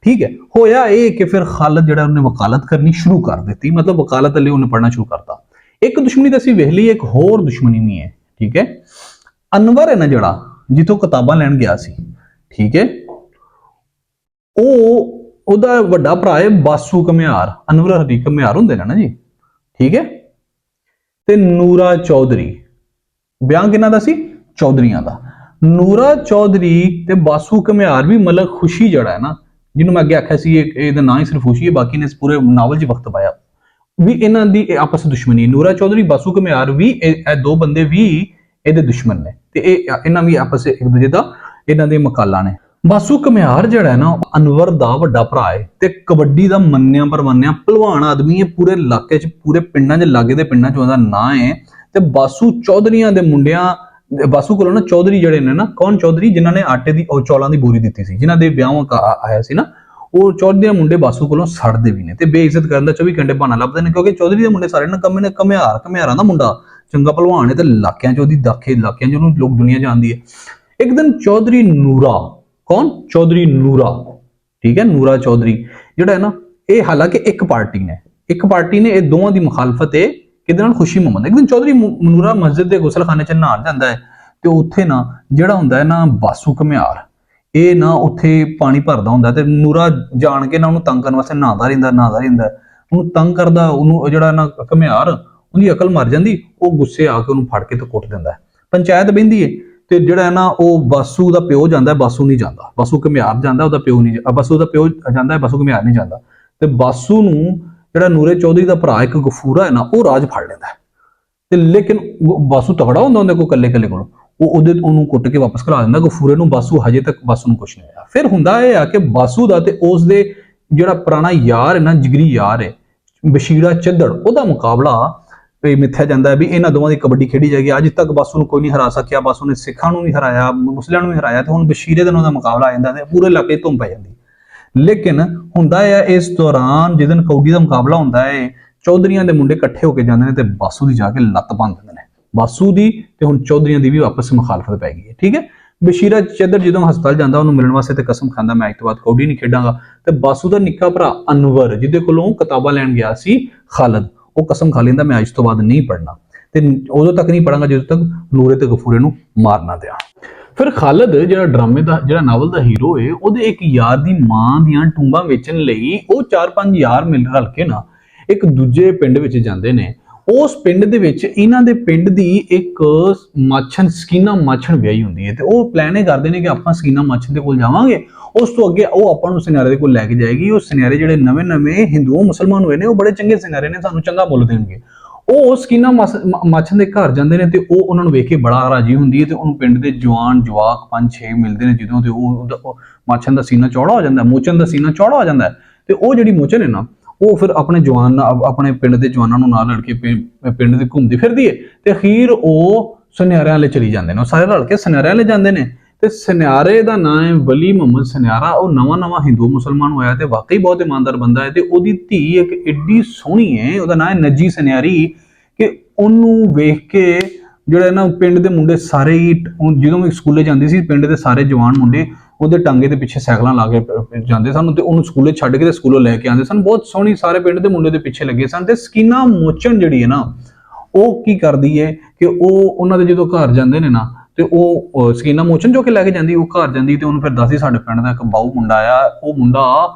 ਠੀਕ ਹੈ, ਹੋਇਆ ਇਹ ਕਿ ਫਿਰ ਖਾਲਦ ਜਿਹੜਾ ਉਹਨੇ ਵਕਾਲਤ ਕਰਨੀ ਸ਼ੁਰੂ ਕਰ ਦਿੱਤੀ, ਮਤਲਬ ਵਕਾਲਤ ਲਈ ਉਹਨੇ ਪੜ੍ਹਨਾ ਸ਼ੁਰੂ ਕਰਤਾ। ਇੱਕ ਦੁਸ਼ਮਣੀ ਤਾਂ ਅਸੀਂ ਵੇਖ ਲਈ, ਇੱਕ ਹੋਰ ਦੁਸ਼ਮਣੀ ਵੀ ਹੈ। ਠੀਕ ਹੈ, ਅਨਵਰ ਹੈ ਨਾ ਜਿਹੜਾ, ਜਿੱਥੋਂ ਕਿਤਾਬਾਂ ਲੈਣ ਗਿਆ ਸੀ। ਠੀਕ ਹੈ, ਉਹਦਾ ਵੱਡਾ ਭਰਾ ਹੈ ਬਾਸੂ ਘੁਮਿਆਰ। ਅਨਵਰ ਹਰੀ ਘੁਮਿਆਰ ਹੁੰਦੇ ਨੇ ਨਾ ਜੀ। ਠੀਕ ਹੈ, ਤੇ ਨੂਰਾ ਚੌਧਰੀ, ਬਿਆਨ ਕਿਹਨਾਂ ਦਾ ਸੀ? ਚੌਧਰੀਆਂ ਦਾ। ਨੂਰਾ ਚੌਧਰੀ ਤੇ ਬਾਸੂ ਘੁਮਿਆਰ ਵੀ ਮਲਕ ਖੁਸ਼ੀ ਜਿਹੜਾ ਹੈ ਨਾ, ਜਿਹਨੂੰ ਮੈਂ ਅੱਗੇ ਆਖਿਆ ਸੀ ਇਹਦਾ ਨਾਂ ਹੀ ਸਿਰਫ ਖੁਸ਼ੀ ਹੈ, ਬਾਕੀ ਨੇ ਇਸ ਪੂਰੇ ਨਾਵਲ 'ਚ ਵਕਤ ਪਾਇਆ, ਵੀ ਇਹਨਾਂ ਦੀ ਆਪਸ ਦੁਸ਼ਮਣੀ। ਨੂਰਾ ਚੌਧਰੀ, ਬਾਸੂ ਘੁਮਿਆਰ ਵੀ, ਇਹ ਦੋ ਬੰਦੇ ਵੀ ਇਹਦੇ ਦੁਸ਼ਮਣ ਨੇ ਤੇ ਇਹਨਾਂ ਵੀ ਆਪਸ ਇੱਕ ਦੂਜੇ ਦਾ ਇਹਨਾਂ ਦੇ ਮਕਾਲਾ ਨੇ। ਬਾਸੂ ਘੁਮਿਆਰ ਜਿਹੜਾ ਹੈ ਨਾ, ਅਨਵਰ ਦਾ ਵੱਡਾ ਭਰਾ ਹੈ ਤੇ ਕਬੱਡੀ ਦਾ ਮੰਨਿਆ ਪਰਮਾਨਿਆ ਭਲਵਾਨ ਆਦਮੀ ਹੈ। ਪੂਰੇ ਇਲਾਕੇ 'ਚ, ਪੂਰੇ ਪਿੰਡਾਂ 'ਚ, ਲਾਗੇ ਦੇ ਪਿੰਡਾਂ 'ਚ ਉਹਦਾ ਨਾਂ ਹੈ। ਤੇ ਬਾਸੂ ਚੌਧਰੀਆਂ ਦੇ ਮੁੰਡਿਆਂ, ਬਾਸੂ ਕੋਲੋਂ ਨਾ ਚੌਧਰੀ ਜਿਹੜੇ ਨੇ ਨਾ, ਕੌਣ ਚੌਧਰੀ? ਜਿਨ੍ਹਾਂ ਨੇ ਆਟੇ ਦੀ ਔਰ ਚੌਲਾਂ ਦੀ ਬੋਰੀ ਦਿੱਤੀ ਸੀ, ਜਿਨ੍ਹਾਂ ਦੇ ਵਿਆਹ ਆਇਆ ਸੀ ਨਾ, ਉਹ ਚੌਧਰੀ ਦੇ ਮੁੰਡੇ ਬਾਸੂ ਕੋਲੋਂ ਸੜਦੇ ਵੀ ਨੇ ਤੇ ਬੇਇੱਜ਼ਤ ਕਰਨ ਦਾ 24 ਘੰਟੇ ਬਹਾਨਾ ਲੱਭਦੇ ਨੇ, ਕਿਉਂਕਿ ਚੌਧਰੀ ਦੇ ਮੁੰਡੇ ਸਾਰੇ ਨਾ ਘੁਮਿਆਰਾਂ ਦਾ ਮੁੰਡਾ ਚੰਗਾ ਭਲਵਾਨ ਹੈ ਤੇ ਇਲਾਕਿਆਂ 'ਚ ਉਹਦੀ ਇਲਾਕਿਆਂ 'ਚ ਉਹਨੂੰ ਲੋਕ ਦੁਨੀਆ ਜਾਣਦੀ ਹੈ। ਇੱਕ ਦਿਨ ਚੌਧਰੀ ਨੂਰਾ, ਕੌਣ? ਚੌਧਰੀ ਨੂਰਾ। ਠੀਕ ਹੈ, ਨੂਰਾ ਚੌਧਰੀ ਜਿਹੜਾ ਹੈ ਨਾ, ਇਹ ਹਾਲਾਂਕਿ ਇੱਕ ਪਾਰਟੀ ਨੇ ਇਹ ਦੋਵਾਂ ਦੀ ਮੁਖਾਲਫਤ ਹੈ। ਕਿਹਦੇ ਨਾਲ? ਖੁਸ਼ੀ ਮੁਹੰਮਦ। ਇੱਕ ਦਿਨ ਚੌਧਰੀ ਨੂਰਾ ਮਸਜਿਦ ਦੇ ਗੁਸਲਖਾਨੇ 'ਚ ਨਹਾਉਣ ਜਾਂਦਾ ਹੈ ਤੇ ਉੱਥੇ ਨਾ ਜਿਹੜਾ ਹੁੰਦਾ ਹੈ ਨਾ ਬਾਸੂ ਘੁਮਿਆਰ, ਇਹ ਨਾ ਉੱਥੇ ਪਾਣੀ ਭਰਦਾ ਹੁੰਦਾ ਤੇ ਨੂਰਾ ਜਾਣ ਕੇ ਨਾ ਉਹਨੂੰ ਤੰਗ ਕਰਨ ਵਾਸਤੇ ਨਹਾਉਂਦਾ ਰਹਿੰਦਾ, ਉਹਨੂੰ ਤੰਗ ਕਰਦਾ। ਉਹਨੂੰ ਜਿਹੜਾ ਨਾ ਘੁਮਿਆਰ, ਉਹਦੀ ਅਕਲ ਮਰ ਜਾਂਦੀ, ਉਹ ਗੁੱਸੇ ਆ ਕੇ ਉਹਨੂੰ ਫੜ ਕੇ ਤੇ ਕੁੱਟ ਦਿੰਦਾ। ਪੰਚਾਇਤ ਬਹਿੰਦੀ ਹੈ ਤੇ ਜਿਹੜਾ ਨਾ ਉਹ ਬਾਸੂ ਦਾ ਪਿਓ ਜਾਂਦਾ, ਬਾਸੂ ਨਹੀਂ ਜਾਂਦਾ, ਬਾਸੂ ਘੁਮਿਆਰ ਜਾਂਦਾ, ਉਹਦਾ ਪਿਓ ਨਹੀਂ, ਬਾਸੂ ਦਾ ਪਿਓ ਜਾਂਦਾ, ਬਾਸੂ ਘੁਮਿਆਰ ਨਹੀਂ ਜਾਂਦਾ। ਤੇ ਬਾਸੂ ਨੂੰ ਜਿਹੜਾ ਨੂਰੇ ਚੌਧਰੀ ਦਾ ਭਰਾ ਇੱਕ ਗਫੂਰਾ ਹੈ ਨਾ, ਉਹ ਰਾਜ ਫੜ ਲੈਂਦਾ ਤੇ ਲੇਕਿਨ ਬਾਸੂ ਤਗੜਾ ਹੁੰਦਾ ਉਹਦੇ ਕੋਲ, ਕੱਲੇ ਕੋਲ, ਉਹਨੂੰ ਕੁੱਟ ਕੇ ਵਾਪਸ ਘਲਾ ਦਿੰਦਾ ਗਫੂਰੇ ਨੂੰ। ਬਾਸੂ ਹਜੇ ਤੱਕ ਬਾਸੂ ਨੂੰ ਕੁਛ ਨਹੀਂ ਹੋਇਆ। ਫਿਰ ਹੁੰਦਾ ਇਹ ਆ ਕਿ ਬਾਸੂ ਦਾ ਤੇ ਉਸ ਦੇ ਜਿਹੜਾ ਪੁਰਾਣਾ ਯਾਰ ਹੈ ਨਾ, ਜਿਗਰੀ ਯਾਰ ਹੈ ਬਸ਼ੀਰਾ ਚੱਦੜ, ਉਹਦਾ ਮੁਕਾਬਲਾ ਮਿੱਥਿਆ ਜਾਂਦਾ ਹੈ ਵੀ ਇਹਨਾਂ ਦੋਵਾਂ ਦੀ ਕਬੱਡੀ ਖੇਡੀ ਜਾਏਗੀ। ਅੱਜ ਤੱਕ ਬਾਸੂ ਨੂੰ ਕੋਈ ਨਹੀਂ ਹਰਾ ਸਕਿਆ, ਬਾਸੂ ਨੇ ਸਿੱਖਾਂ ਨੂੰ ਵੀ ਹਰਾਇਆ, ਮੁਸਲਿਮਾਂ ਨੂੰ ਵੀ ਹਰਾਇਆ, ਤੇ ਹੁਣ ਬਸ਼ੀਰੇ ਦੇ ਨਾਲ ਉਹਦਾ ਮੁਕਾਬਲਾ ਆ ਜਾਂਦਾ ਤੇ ਪੂਰੇ ਇਲਾਕੇ ਧੁੰਮ ਪੈ ਜਾਂਦੀ। ਲੇਕਿਨ ਹੁੰਦਾ ਹੈ ਇਸ ਦੌਰਾਨ ਜਿਸ ਦਿਨ ਕੌਡੀ ਦਾ ਮੁਕਾਬਲਾ ਹੁੰਦਾ ਹੈ, ਚੌਧਰੀਆਂ ਦੇ ਮੁੰਡੇ ਇਕੱਠੇ ਹੋ ਕੇ ਜਾਂਦੇ ਨੇ ਤੇ ਬਾਸੂ ਦੀ ਜਾ ਕੇ ਲੱਤ ਭੰਨ ਦਿੰਦੇ ਨੇ, ਬਾਸੂ ਦੀ ਤੇ ਹੁਣ ਚੌਧਰੀਆਂ ਦੀ ਵੀ ਆਪਸ ਵਿੱਚ ਮੁਖਾਲਫਤ ਪੈ ਗਈ ਹੈ। ਠੀਕ ਹੈ, ਬਸ਼ੀਰਾ ਚੱਦਰ ਜਦੋਂ ਹਸਪਤਾਲ ਜਾਂਦਾ ਉਹਨੂੰ ਮਿਲਣ ਵਾਸਤੇ ਤੇ ਕਸਮ ਖਾਂਦਾ ਮੈਂ ਅੱਜ ਤੋਂ ਬਾਅਦ ਕੌਡੀ ਨਹੀਂ ਖੇਡਾਂਗਾ। ਤੇ ਬਾਸੂ ਦਾ ਨਿੱਕਾ ਭਰਾ ਅਨਵਰ, ਜਿਹਦੇ ਕੋਲੋਂ ਕਿਤਾਬਾਂ ਲੈਣ ਗਿਆ ਸੀ ਖਾਲਦ, ਉਹ ਕਸਮ ਖਾ ਲੈਂਦਾ ਮੈਂ ਅੱਜ ਤੋਂ ਬਾਅਦ ਨਹੀਂ ਪੜ੍ਹਨਾ ਤੇ ਉਦੋਂ ਤੱਕ ਨਹੀਂ ਪੜਾਂਗਾ ਜਦੋਂ ਤੱਕ ਨੂਰੇ ਤੇ ਗਫੂਰੇ ਨੂੰ ਮਾਰ ਨਾ ਦਿਆਂ। ਫਿਰ ਖਾਲਦ ਜਿਹੜਾ ਡਰਾਮੇ ਦਾ ਜਿਹੜਾ ਨਾਵਲ ਦਾ ਹੀਰੋ ਹੈ, ਉਹਦੇ ਇੱਕ ਯਾਰ ਦੀ ਮਾਂ ਦੀਆਂ ਟੁੰਬਾਂ ਵੇਚਣ ਲਈ ਉਹ 4-5 ਯਾਰ ਮਿਲ ਰਲ ਕੇ ਨਾ ਇੱਕ ਦੂਜੇ ਪਿੰਡ ਵਿੱਚ ਜਾਂਦੇ ਨੇ। ਉਸ ਪਿੰਡ ਦੇ ਵਿੱਚ ਇਹਨਾਂ ਦੇ ਪਿੰਡ ਦੀ ਇੱਕ ਮਾਛਣ ਸਕੀਨਾ ਮਾਛਣ ਵਿਆਹੀ ਹੁੰਦੀ ਹੈ, ਤੇ ਉਹ ਪਲਾਨ ਇਹ ਕਰਦੇ ਨੇ ਕਿ ਆਪਾਂ ਸਕੀਨਾ ਮਾਛਣ ਦੇ ਕੋਲ ਜਾਵਾਂਗੇ, ਉਸ ਤੋਂ ਅੱਗੇ ਉਹ ਆਪਾਂ ਨੂੰ ਸੁਨਿਆਰੇ ਦੇ ਕੋਲ ਲੈ ਕੇ ਜਾਏਗੀ। ਉਹ ਸੁਨਿਆਰੇ ਜਿਹੜੇ ਨਵੇਂ-ਨਵੇਂ ਹਿੰਦੂ ਮੁਸਲਮਾਨ ਹੋਏ ਨੇ, ਉਹ ਬੜੇ ਚੰਗੇ ਸੁਨਿਆਰੇ ਨੇ, ਸਾਨੂੰ ਚੰਗਾ ਮੁੱਲ ਦੇਣਗੇ। ਉਹ ਸਕੀਨਾ ਮਾਛਣ ਦੇ ਘਰ ਜਾਂਦੇ ਨੇ, ਤੇ ਉਹ ਉਹਨਾਂ ਨੂੰ ਵੇਖ ਕੇ ਬੜਾ ਰਾਜੀ ਹੁੰਦੀ ਹੈ, ਤੇ ਉਹਨੂੰ ਪਿੰਡ ਦੇ ਜਵਾਨ ਜਵਾਕ 5-6 ਮਿਲਦੇ ਨੇ ਜਦੋਂ, ਤੇ ਉਹ ਮਾਛਣ ਦਾ ਸੀਨਾ ਚੌੜਾ ਹੋ ਜਾਂਦਾ, ਮੋਚਨ ਦਾ ਸੀਨਾ ਚੌੜਾ ਹੋ ਜਾਂਦਾ, ਤੇ ਉਹ ਜਿਹੜੀ ਮੋਚਨ ਹੈ ਨਾ, ਉਹ ਫਿਰ ਆਪਣੇ ਜਵਾਨ ਆਪਣੇ ਪਿੰਡ ਦੇ ਜਵਾਨਾਂ ਨੂੰ ਨਾਲ ਲੜ ਕੇ ਪਿੰਡ ਦੇ ਘੁੰਮਦੀ ਫਿਰਦੀ ਹੈ, ਤੇ ਅਖੀਰ ਉਹ ਸੁਨਿਆਰਿਆਂ ਵਾਲੇ ਚਲੀ ਜਾਂਦੇ ਨੇ। ਉਹ ਸਾਰੇ ਰਲ ਕੇ ਸੁਨਿਆਰਿਆਂ ਵਾਲੇ ਜਾਂਦੇ ਨੇ, ਤੇ ਸੁਨਿਆਰੇ ਦਾ ਨਾਂ ਹੈ ਵਲੀ ਮੁਹੰਮਦ ਸੁਨਿਆਰਾ। ਉਹ ਨਵਾਂ ਹਿੰਦੂ ਮੁਸਲਮਾਨ ਹੋਇਆ, ਤੇ ਵਾਕਈ ਬਹੁਤ ਇਮਾਨਦਾਰ ਬੰਦਾ ਹੈ, ਤੇ ਉਹਦੀ ਧੀ ਇੱਕ ਏਡੀ ਸੋਹਣੀ ਹੈ, ਉਹਦਾ ਨਾਂ ਹੈ ਨੱਜੀ ਸੁਨਿਆਰੀ, ਕਿ ਉਹਨੂੰ ਵੇਖ ਕੇ ਜਿਹੜੇ ਨਾ ਪਿੰਡ ਦੇ ਮੁੰਡੇ ਸਾਰੇ ਹੀ, ਜਦੋਂ ਵੀ ਸਕੂਲੇ ਜਾਂਦੀ ਸੀ, ਪਿੰਡ ਦੇ ਸਾਰੇ ਜਵਾਨ ਮੁੰਡੇ ਉਹਦੇ ਟਾਂਗੇ ਦੇ ਪਿੱਛੇ ਸਾਈਕਲਾਂ ਲਾ ਕੇ ਜਾਂਦੇ ਸਨ, ਤੇ ਉਹਨੂੰ ਸਕੂਲੇ ਛੱਡ ਕੇ ਤੇ ਸਕੂਲੋਂ ਲੈ ਕੇ ਆਉਂਦੇ ਸਨ। ਬਹੁਤ ਸੋਹਣੀ, ਸਾਰੇ ਪਿੰਡ ਦੇ ਮੁੰਡੇ ਦੇ ਪਿੱਛੇ ਲੱਗੇ ਸਨ। ਤੇ ਸਕੀਨਾ ਮੋਚਨ ਜਿਹੜੀ ਹੈ ਨਾ, ਉਹ ਕੀ ਕਰਦੀ ਹੈ ਕਿ ਉਹ ਉਹਨਾਂ ਦੇ ਜਦੋਂ ਘਰ ਜਾਂਦੇ ਨੇ ਨਾ, ਤੇ ਉਹ ਸਕੀਨਾ ਮੋਚਨ ਜੋ ਕਿ ਲੈ ਕੇ ਜਾਂਦੀ, ਉਹ ਘਰ ਜਾਂਦੀ, ਤੇ ਉਹਨੂੰ ਫਿਰ ਦੱਸਦੀ ਸਾਡੇ ਪਿੰਡ ਦਾ ਇੱਕ ਬਾਊ ਮੁੰਡਾ ਆ, ਉਹ ਮੁੰਡਾ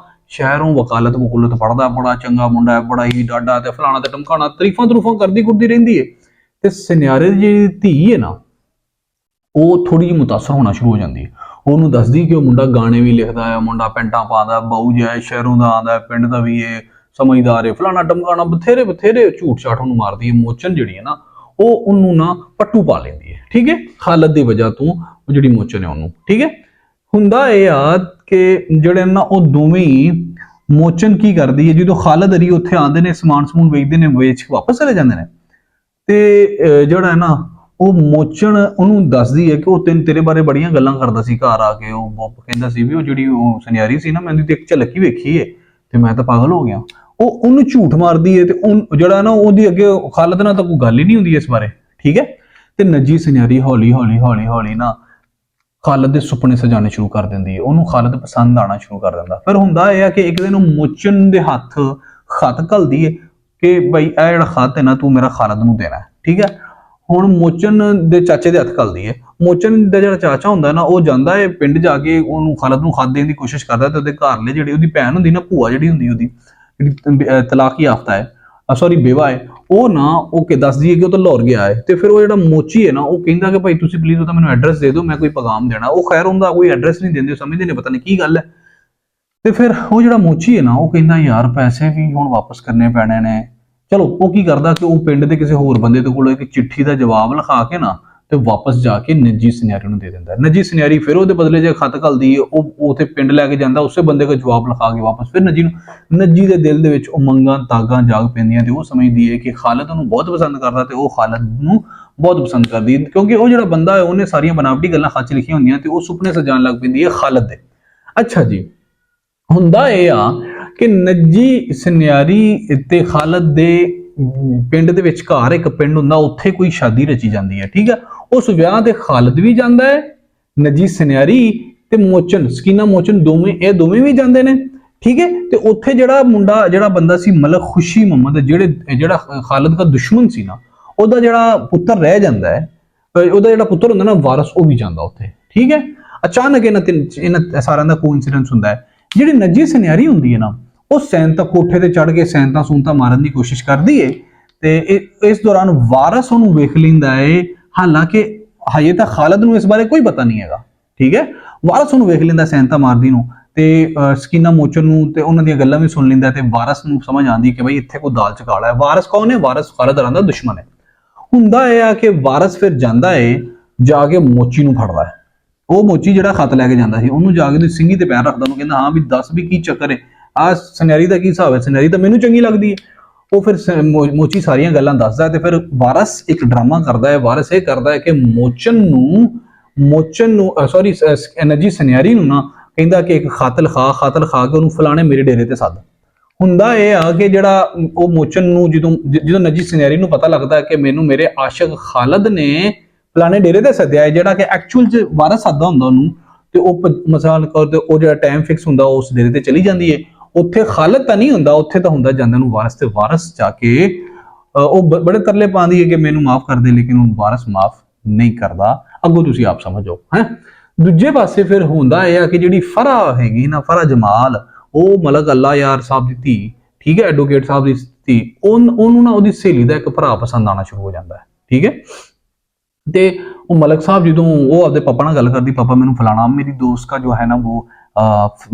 ਸ਼ਹਿਰੋਂ ਵਕਾਲਤ ਵਕੂਲਤ ਪੜਦਾ, ਬੜਾ ਚੰਗਾ ਮੁੰਡਾ ਹੈ, ਬੜਾ ਹੀ ਡਾਡਾ, ਤੇ ਫਲਾਣਾ ਤੇ ਟਮਕਾਣਾ, ਤਰੀਫਾਂ ਕਰਦੀ ਕੁਰਦੀ ਰਹਿੰਦੀ ਹੈ। ਤੇ ਸੁਨਿਆਰੇ ਦੀ ਜਿਹੜੀ ਧੀ ਹੈ ਨਾ, ਉਹ ਥੋੜੀ ਜਿਹੀ ਮੁਤਾਸਰ ਹੋਣਾ ਸ਼ੁਰੂ ਹੋ ਜਾਂਦੀ ਹੈ। ਉਹਨੂੰ ਦੱਸਦੀ ਕਿ ਉਹ ਮੁੰਡਾ ਗਾਣੇ ਵੀ ਲਿਖਦਾ ਹੈ, ਮੁੰਡਾ ਪੈਂਟਾਂ ਪਾਉਂਦਾ, ਬਾਊ ਜਿਹਾ ਸ਼ਹਿਰੋਂ ਦਾ ਆਉਂਦਾ, ਪਿੰਡ ਦਾ ਵੀ ਇਹ ਸਮਝਦਾਰ ਹੈ, ਫਲਾਣਾ ਟਮਕਾਣਾ, ਬਥੇਰੇ ਝੂਠ ਛਾਟ ਉਹਨੂੰ ਮਾਰਦੀ ਹੈ। ਮੋਚਨ ਜਿਹੜੀ ਹੈ ਨਾ, ਉਹ ਉਹਨੂੰ ਨਾ ਪੱਟੂ ਪਾ ਲੈਂਦੀ ਹੈ, ਠੀਕ ਹੈ, ਖਾਲਦ ਦੀ ਵਜ੍ਹਾ ਤੋਂ। ਉਹ ਜਿਹੜੀ ਮੋਚਨ ਹੈ ਉਹਨੂੰ, ਠੀਕ ਹੈ। ਹੁੰਦਾ ਇਹ ਆ ਕਿ ਜਿਹੜੇ ਨਾ ਉਹ ਦੋਵੇਂ ਹੀ, ਮੋਚਨ ਕੀ ਕਰਦੀ ਹੈ, ਜਦੋਂ ਖਾਲਦ ਅਰੀ ਉੱਥੇ ਆਉਂਦੇ ਨੇ, ਸਮਾਨ ਸਮੂਨ ਵੇਚਦੇ ਨੇ, ਵੇਚ ਕੇ ਵਾਪਸ ਚਲੇ ਜਾਂਦੇ ਨੇ, ਤੇ ਜਿਹੜਾ ਹੈ ਨਾ ਉਹ ਮੋਚਨ ਉਹਨੂੰ ਦੱਸਦੀ ਹੈ ਕਿ ਉਹ ਤੇਰੇ ਬਾਰੇ ਬੜੀਆਂ ਗੱਲਾਂ ਕਰਦਾ ਸੀ ਘਰ ਆ ਕੇ। ਉਹ ਕਹਿੰਦਾ ਸੀ ਵੀ ਉਹ ਜਿਹੜੀ ਉਹ ਸੁਨਿਆਰੀ ਸੀ ਨਾ, ਮੈਂ ਉਹਦੀ ਇੱਕ ਝਲਕ ਹੀ ਵੇਖੀ ਹੈ, ਤੇ ਮੈਂ ਤਾਂ ਪਾਗਲ ਹੋ ਗਿਆ। ਉਹਨੂੰ ਝੂਠ ਮਾਰਦੀ ਹੈ, ਤੇ ਉਹ ਜਿਹੜਾ ਨਾ ਉਹਦੀ ਅੱਗੇ ਖਾਲਦ ਨਾਲ ਤਾਂ ਕੋਈ ਗੱਲ ਹੀ ਨਹੀਂ ਹੁੰਦੀ ਇਸ ਬਾਰੇ, ਠੀਕ ਹੈ। ਤੇ ਨੱਜੀ ਸੁਨਿਆਰੀ ਹੌਲੀ ਨਾ ਖਾਲਦ ਦੇ ਸੁਪਨੇ ਸਜਾਣੇ ਸ਼ੁਰੂ ਕਰ ਦਿੰਦੀ ਹੈ, ਉਹਨੂੰ ਖਾਲਦ ਪਸੰਦ ਆਉਣਾ ਸ਼ੁਰੂ ਕਰ ਦਿੰਦਾ। ਫਿਰ ਹੁੰਦਾ ਇਹ ਆ ਕਿ ਇੱਕ ਦਿਨ ਉਹ ਮੋਚਨ ਦੇ ਹੱਥ ਖਤ ਘੱਲਦੀ ਹੈ ਕਿ ਬਈ ਇਹ ਜਿਹੜਾ ਖਤ ਹੈ ਨਾ, ਤੂੰ ਮੇਰਾ ਖਾਲਦ ਨੂੰ ਦੇਣਾ, ਠੀਕ ਹੈ। ਹੁਣ ਮੋਚਨ ਦੇ ਚਾਚੇ ਦੇ ਹੱਥ ਘੱਲਦੀ ਹੈ। ਮੋਚਨ ਦਾ ਜਿਹੜਾ ਚਾਚਾ ਹੁੰਦਾ ਨਾ, ਉਹ ਜਾਂਦਾ ਹੈ ਪਿੰਡ ਜਾ ਕੇ, ਉਹਨੂੰ ਖਾਲਦ ਨੂੰ ਖਤ ਦੇਣ ਦੀ ਕੋਸ਼ਿਸ਼ ਕਰਦਾ, ਤੇ ਉਹਦੇ ਘਰਲੇ ਜਿਹੜੀ ਉਹਦੀ ਭੈਣ ਹੁੰਦੀ ਨਾ, ਭੂਆ ਜਿਹੜੀ ਹੁੰਦੀ ਉਹਦੀ, ਜਿਹੜੀ ਤਲਾਕ ਯਾਫਤਾ ਹੈ, ਬੇਵਾ ਹੈ, ਉਹ ਕਿ ਦੱਸਦੀ ਹੈ ਕਿ ਉਹ ਤਾਂ ਲਾਹੌਰ ਗਿਆ ਹੈ। ਤੇ ਫਿਰ ਉਹ ਜਿਹੜਾ ਮੋਚੀ ਹੈ ਨਾ, ਉਹ ਕਹਿੰਦਾ ਕਿ ਭਾਈ ਤੁਸੀਂ ਪਲੀਜ਼ ਉਹਦਾ ਮੈਨੂੰ ਐਡਰੈਸ ਦੇ ਦਿਓ, ਮੈਂ ਕੋਈ ਪੈਗਾਮ ਦੇਣਾ। ਉਹ ਖੈਰ ਹੁੰਦਾ ਕੋਈ ਐਡਰੈਸ ਨਹੀਂ ਦਿੰਦੇ, ਸਮਝਦੇ ਨੇ ਪਤਾ ਨਹੀਂ ਕੀ ਗੱਲ ਹੈ। ਤੇ ਫਿਰ ਉਹ ਜਿਹੜਾ ਮੋਚੀ ਹੈ ਨਾ, ਉਹ ਕਹਿੰਦਾ ਯਾਰ ਪੈਸੇ ਵੀ ਹੁਣ ਵਾਪਸ ਕਰਨੇ ਪੈਣੇ ਨੇ। ਚਲੋ ਉਹ ਕੀ ਕਰਦਾ ਕਿ ਉਹ ਪਿੰਡ ਦੇ ਕਿਸੇ ਹੋਰ ਬੰਦੇ ਦੇ ਕੋਲ ਇੱਕ ਚਿੱਠੀ ਦਾ ਜਵਾਬ ਲਿਖਾ ਕੇ ਨਾ, ਤੇ ਵਾਪਸ ਜਾ ਕੇ ਨੱਜੀ ਸੁਨਿਆਰੀ ਨੂੰ ਦੇ ਦਿੰਦਾ। ਨੱਜੀ ਸੁਨਿਆਰੀ ਫਿਰ ਉਹਦੇ ਬਦਲੇ ਜੇ ਖਤ ਘੱਲਦੀ ਹੈ, ਉਹ ਉੱਥੇ ਪਿੰਡ ਲੈ ਕੇ ਜਾਂਦਾ, ਉਸੇ ਬੰਦੇ ਕੋਲ ਜਵਾਬ ਲਿਖਾ ਕੇ ਵਾਪਸ ਫਿਰ ਨੱਜੀ ਦੇ ਦਿਲ ਦੇ ਵਿੱਚ ਉਮੰਗਾਂ ਤਾਗਾਂ ਜਾਗ ਪੈਂਦੀਆਂ, ਤੇ ਉਹ ਸਮਝਦੀ ਹੈ ਕਿ ਖਾਲਦ ਉਹਨੂੰ ਬਹੁਤ ਪਸੰਦ ਕਰਦਾ, ਤੇ ਉਹ ਖਾਲਦ ਨੂੰ ਬਹੁਤ ਪਸੰਦ ਕਰਦੀ ਹੈ, ਕਿਉਂਕਿ ਉਹ ਜਿਹੜਾ ਬੰਦਾ ਹੈ ਉਹਨੇ ਸਾਰੀਆਂ ਬਨਾਵਟੀ ਗੱਲਾਂ ਖੱਚ ਲਿਖੀਆਂ ਹੁੰਦੀਆਂ, ਤੇ ਉਹ ਸੁਪਨੇ ਸਜਾਣ ਲੱਗ ਪੈਂਦੀ ਹੈ ਖਾਲਦ ਦੇ। ਅੱਛਾ ਜੀ, ਹੁੰਦਾ ਇਹ ਆ ਕਿ ਨੱਜੀ ਸੁਨਿਆਰੀ ਤੇ ਖਾਲਦ ਦੇ ਪਿੰਡ ਦੇ ਵਿਚਕਾਰ ਇੱਕ ਪਿੰਡ ਹੁੰਦਾ, ਉੱਥੇ ਕੋਈ ਸ਼ਾਦੀ ਰਚੀ ਜਾਂਦੀ ਹੈ, ਠੀਕ ਹੈ। ਉਸ ਵਿਆਹ ਤੇ ਖਾਲਦ ਵੀ ਜਾਂਦਾ ਹੈ, ਨੱਜੀ ਸੁਨਿਆਰੀ ਤੇ ਮੋਚਨ, ਸਕੀਨਾ ਮੋਚਨ, ਦੋਵੇਂ ਵੀ ਜਾਂਦੇ ਨੇ, ਠੀਕ ਹੈ। ਤੇ ਉੱਥੇ ਜਿਹੜਾ ਬੰਦਾ ਸੀ ਮਲਕ ਖੁਸ਼ੀ ਮੁਹੰਮਦ, ਜਿਹੜਾ ਖਾਲਦ ਦਾ ਦੁਸ਼ਮਣ ਸੀ ਨਾ, ਉਹਦਾ ਜਿਹੜਾ ਪੁੱਤਰ ਰਹਿ ਜਾਂਦਾ ਹੈ, ਉਹਦਾ ਜਿਹੜਾ ਪੁੱਤਰ ਹੁੰਦਾ ਨਾ ਵਾਰਸ, ਉਹ ਵੀ ਜਾਂਦਾ ਉੱਥੇ, ਠੀਕ ਹੈ। ਅਚਾਨਕ ਇਹਨਾਂ ਸਾਰਿਆਂ ਦਾ ਕੋਇਨਸੀਡੈਂਸ ਹੁੰਦਾ ਹੈ। ਜਿਹੜੀ ਨੱਜੀ ਸੁਨਿਆਰੀ ਹੁੰਦੀ ਹੈ ਨਾ, ਉਹ ਸੈਨਤਾ ਕੋਠੇ ਤੇ ਚੜ ਕੇ ਸੈਨਤਾ ਮਾਰਨ ਦੀ ਕੋਸ਼ਿਸ਼ ਕਰਦੀ ਹੈ, ਤੇ ਇਸ ਦੌਰਾਨ ਵਾਰਸ ਉਹਨੂੰ ਵੇਖ ਲੈਂਦਾ ਹੈ। ਹਾਲਾਂਕਿ ਹਜੇ ਤਾਂ ਖਾਲਦ ਨੂੰ ਇਸ ਬਾਰੇ ਕੋਈ ਪਤਾ ਨਹੀਂ ਹੈਗਾ, ਠੀਕ ਹੈ। ਵਾਰਸ ਉਹਨੂੰ ਵੇਖ ਲੈਂਦਾ ਸੈਨਤਾ ਮਾਰਦੀ ਨੂੰ, ਤੇ ਸਕੀਨਾ ਮੋਚਨ ਨੂੰ, ਤੇ ਉਹਨਾਂ ਦੀਆਂ ਗੱਲਾਂ ਵੀ ਸੁਣ ਲੈਂਦਾ, ਤੇ ਵਾਰਸ ਨੂੰ ਸਮਝ ਆਉਂਦੀ ਕਿ ਬਈ ਇੱਥੇ ਕੋਈ ਦਾਲ ਚ ਕਾਲਾ ਹੈ। ਵਾਰਸ ਕੌਣ ਹੈ? ਵਾਰਸ ਖਾਲਦ ਦਾ ਦੁਸ਼ਮਣ ਹੈ। ਹੁੰਦਾ ਇਹ ਆ ਕਿ ਵਾਰਸ ਫਿਰ ਜਾਂਦਾ ਹੈ, ਜਾ ਕੇ ਮੋਚੀ ਨੂੰ ਫੜਦਾ ਹੈ। ਉਹ ਮੋਚੀ ਜਿਹੜਾ ਖਤ ਲੈ ਕੇ ਜਾਂਦਾ ਸੀ, ਉਹਨੂੰ ਜਾ ਕੇ ਸਿੰਘੀ ਤੇ ਪੈਰ ਰੱਖਦਾ, ਉਹਨੂੰ ਕਹਿੰਦਾ ਹਾਂ ਵੀ ਦੱਸ ਵੀ ਕੀ ਚੱਕਰ ਹੈ, ਆਹ ਸੁਨਿਆਰੀ ਦਾ ਕੀ ਹਿਸਾਬ ਹੈ, ਸੁਨਿਆਰੀ ਤਾਂ ਮੈਨੂੰ ਚੰਗੀ ਲੱਗਦੀ ਹੈ। ਉਹ ਫਿਰ ਮੋਚੀ ਸਾਰੀਆਂ ਗੱਲਾਂ ਦੱਸਦਾ, ਤੇ ਫਿਰ ਵਾਰਸ ਇੱਕ ਡਰਾਮਾ ਕਰਦਾ ਹੈ। ਵਾਰਸ ਇਹ ਕਰਦਾ ਹੈ ਕਿ ਮੋਚਨ ਨੂੰ ਨੱਜੀ ਸੁਨਿਆਰੀ ਨੂੰ ਨਾ ਕਹਿੰਦਾ ਕਿ ਇੱਕ ਖਤ ਲਿਖਾ ਕੇ ਉਹਨੂੰ ਫਲਾਣੇ ਮੇਰੇ ਡੇਰੇ ਤੇ ਸੱਦ। ਹੁੰਦਾ ਇਹ ਆ ਕਿ ਜਿਹੜਾ ਉਹ ਮੋਚਨ ਨੂੰ ਜਦੋਂ ਨੱਜੀ ਸੁਨਿਆਰੀ ਨੂੰ ਪਤਾ ਲੱਗਦਾ ਕਿ ਮੈਨੂੰ ਮੇਰੇ ਆਸ਼ਿਕ ਖਾਲਦ ਨੇ ਫਲਾਣੇ ਡੇਰੇ ਤੇ ਸੱਦਿਆ ਹੈ, ਜਿਹੜਾ ਕਿ ਐਕਚੁਅਲ ਚ ਵਾਰਸ ਸੱਦਾ ਹੁੰਦਾ ਉਹਨੂੰ, ਤੇ ਉਹ ਮਿਸਾਲ ਤੌਰ ਤੇ ਉਹ ਜਿਹੜਾ ਟਾਈਮ ਫਿਕਸ ਹੁੰਦਾ ਉਸ ਡੇਰੇ ਤੇ ਚਲੀ ਜਾਂਦੀ ਹੈ। ਉੱਥੇ ਖਾਲਦ ਤਾਂ ਨਹੀਂ ਹੁੰਦਾ, ਉੱਥੇ ਤਾਂ ਹੁੰਦਾ ਜਾਂਦਾ ਨੂੰ ਵਾਰਸ, ਤੇ ਵਾਰਸ ਜਾ ਕੇ ਉਹ ਬੜੇ ਤਰਲੇ ਪਾਉਂਦੀ ਹੈ ਕਿ ਮੈਨੂੰ ਮਾਫ ਕਰ ਦੇ, ਲੇਕਿਨ ਉਹ ਵਾਰਸ ਮਾਫ ਨਹੀਂ ਕਰਦਾ। ਅੱਗੋਂ ਤੁਸੀਂ ਆਪ ਸਮਝੋ ਹੈ। ਦੂਜੇ ਪਾਸੇ ਫਿਰ ਹੁੰਦਾ ਇਹ ਆ ਕਿ ਜਿਹੜੀ ਫਰਾ ਹੈਗੀ ਨਾ, ਫਰਾ ਜਮਾਲ, ਉਹ ਮਲਕ ਅੱਲਾ ਯਾਰ ਸਾਹਿਬ ਦੀ ਧੀ, ਠੀਕ ਹੈ, ਐਡਵੋਕੇਟ ਸਾਹਿਬ ਦੀ ਧੀ, ਉਹਨੂੰ ਨਾ ਉਹਦੀ ਸਹੇਲੀ ਦਾ ਇੱਕ ਭਰਾ ਪਸੰਦ ਆਉਣਾ ਸ਼ੁਰੂ ਹੋ ਜਾਂਦਾ ਹੈ, ਠੀਕ ਹੈ। ਤੇ ਉਹ ਮਲਕ ਸਾਹਿਬ ਜਦੋਂ ਉਹ ਆਪਦੇ ਪਾਪਾ ਨਾਲ ਗੱਲ ਕਰਦੀ, ਪਾਪਾ ਮੈਨੂੰ ਫਲਾਣਾ ਮੇਰੀ ਦੋਸਤ का जो है ना वो